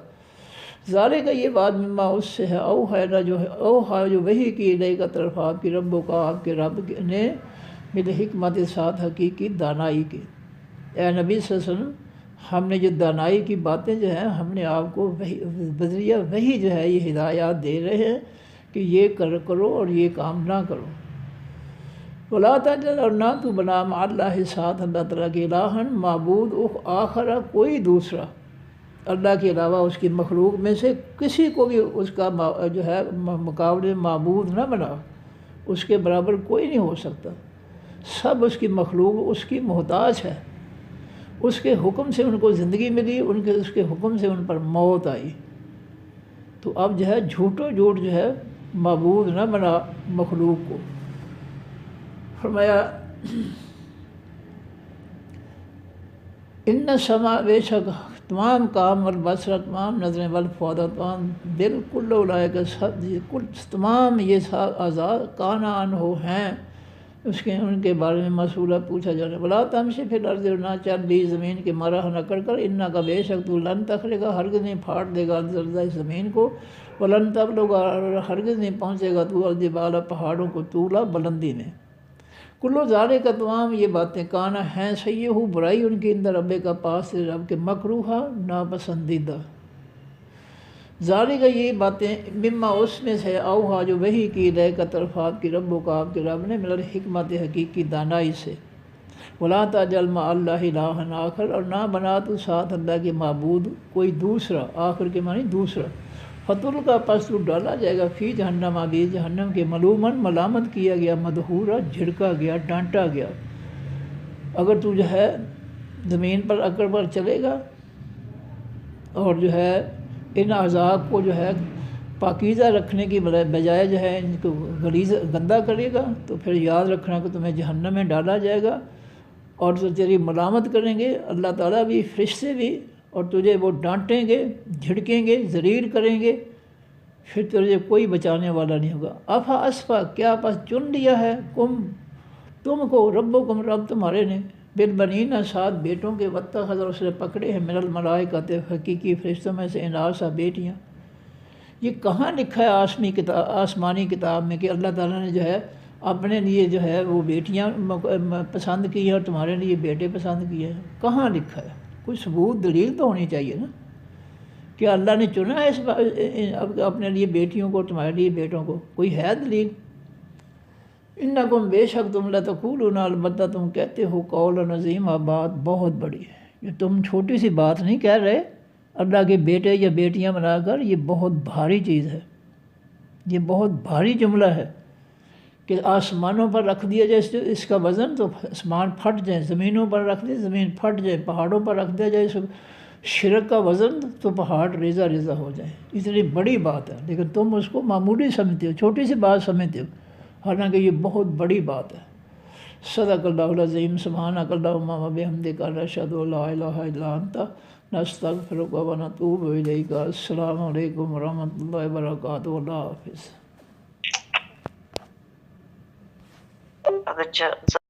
ذالک کا یہ بات مما اس سے ہے، اوحا جو وحی کی الیک طرف آپ کی ربوں کا، آپ کے رب نے بالحکمت ساتھ حقیقی دانائی کے۔ اے نبی صلی اللہ علیہ وسلم، ہم نے جو دانائی کی باتیں جو ہیں ہم نے آپ کو بذریعہ وحی جو ہے یہ ہدایات دے رہے ہیں کہ یہ کرو اور یہ کام نہ کرو۔ ولا تجعل، اور نہ تو بنا مع اللہ ساتھ اللہ تعالیٰ کے الہن معبود آخر، کوئی دوسرا اللہ کے علاوہ اس کی مخلوق میں سے کسی کو بھی اس کا جو ہے مقابلے معبود نہ بنا، اس کے برابر کوئی نہیں ہو سکتا۔ سب اس کی مخلوق اس کی محتاج ہے، اس کے حکم سے ان کو زندگی ملی، اس کے حکم سے ان پر موت آئی۔ تو اب جو ہے جھوٹو جھوٹ جو ہے معبود نہ بنا مخلوق کو۔ فرمایا ان سما، بے شک تمام کام والبصر، تمام نظریں، والفؤاد، تمام دل، کل اولئک، تمام یہ اعضاء کانا عنہ ہیں اس کے ان کے بارے میں مسئولہ پوچھا جانے۔ ولا تمشی فی الارض، نہ چل بھی زمین کے مرح نہ کر کر، انک بے شک تو لن تخرق، ہرگز نہیں پھاڑ دے گا الارض اس زمین کو، ولن تبلغ، ہرگز نہیں پہنچے گا تو الجبال پہاڑوں کو، طولا بلندی میں۔ کلو ذالک کا تمام یہ باتیں کانا ہیں سیئہ برائی ان کے اندر رب کا پاس سے، رب کے مکروہہ ناپسندیدہ۔ ذالک یہ باتیں مما اس میں سے، اوحا جو وحی کی الیک طرف آپ کی ربوں کا، آپ کے رب نے من الحکمت حقیقی دانائی سے۔ ولا تجعل مع اللہ الہا آخر، اور نہ بنا تو ساتھ اللہ کے معبود کوئی دوسرا، آخر کے معنی دوسرا۔ فتل کا پس تو ڈالا جائے گا فی جہنم، ابھی جہنم کے، ملومن ملامت کیا گیا، مدحورا جھڑکا گیا، ڈانٹا گیا۔ اگر تو جو ہے زمین پر اکڑ پر چلے گا اور جو ہے ان اعضاء کو جو ہے پاکیزہ رکھنے کی بجائے جو ہے ان کو گندہ کرے گا، تو پھر یاد رکھنا کہ تمہیں جہنم میں ڈالا جائے گا، اور جو تیری ملامت کریں گے اللہ تعالیٰ بھی، فرشتے بھی، اور تجھے وہ ڈانٹیں گے، جھڑکیں گے، ذلیل کریں گے، پھر تجھے کوئی بچانے والا نہیں ہوگا۔ افا اسفا، کیا پس چن لیا ہے تم کو، ربکم، رب تمہارے نے، بالبنین، ساتھ بیٹوں کے، واتخذ، اور اس نے پکڑے ہیں، من الملائکۃ، حقیقی فرشتوں میں سے، اناسا، بیٹیاں۔ یہ کہاں لکھا ہے آسمانی کتاب میں کہ اللہ تعالیٰ نے جو ہے اپنے لیے جو ہے وہ بیٹیاں پسند کی ہیں اور تمہارے لیے بیٹے پسند کیے ہیں؟ کہاں لکھا ہے؟ کوئی ثبوت، دلیل تو ہونی چاہیے نا کہ اللہ نے چنا ہے اپنے لیے بیٹیوں کو، تمہارے لیے بیٹوں کو، کوئی ہے دلیل؟ انکم، بے شک تم، لتقولون، البتہ تم کہتے ہو، قول عظیم، بات بہت بڑی ہے۔ یہ تم چھوٹی سی بات نہیں کہہ رہے، اللہ کے بیٹے یا بیٹیاں بنا کر، یہ بہت بھاری چیز ہے، یہ بہت بھاری جملہ ہے کہ آسمانوں پر رکھ دیا جائے اس کا وزن تو آسمان پھٹ جائیں، زمینوں پر رکھ دے زمین پھٹ جائے، پہاڑوں پر رکھ دیا جائے اس شرک کا وزن تو پہاڑ ریزہ ریزہ ہو جائے۔ اتنی بڑی بات ہے، لیکن تم اس کو معمولی سمجھتے ہو، چھوٹی سی بات سمجھتے ہو، حالانکہ یہ بہت بڑی بات ہے۔ صدق اللہ العظیم، سبحانک اللہم و بحمدک، نشہد ان لا الہ الا انت، نستغفرک و نتوب الیک۔ السلام علیکم ورحمۃ اللہ وبرکاتہ۔ اللہ حافظ۔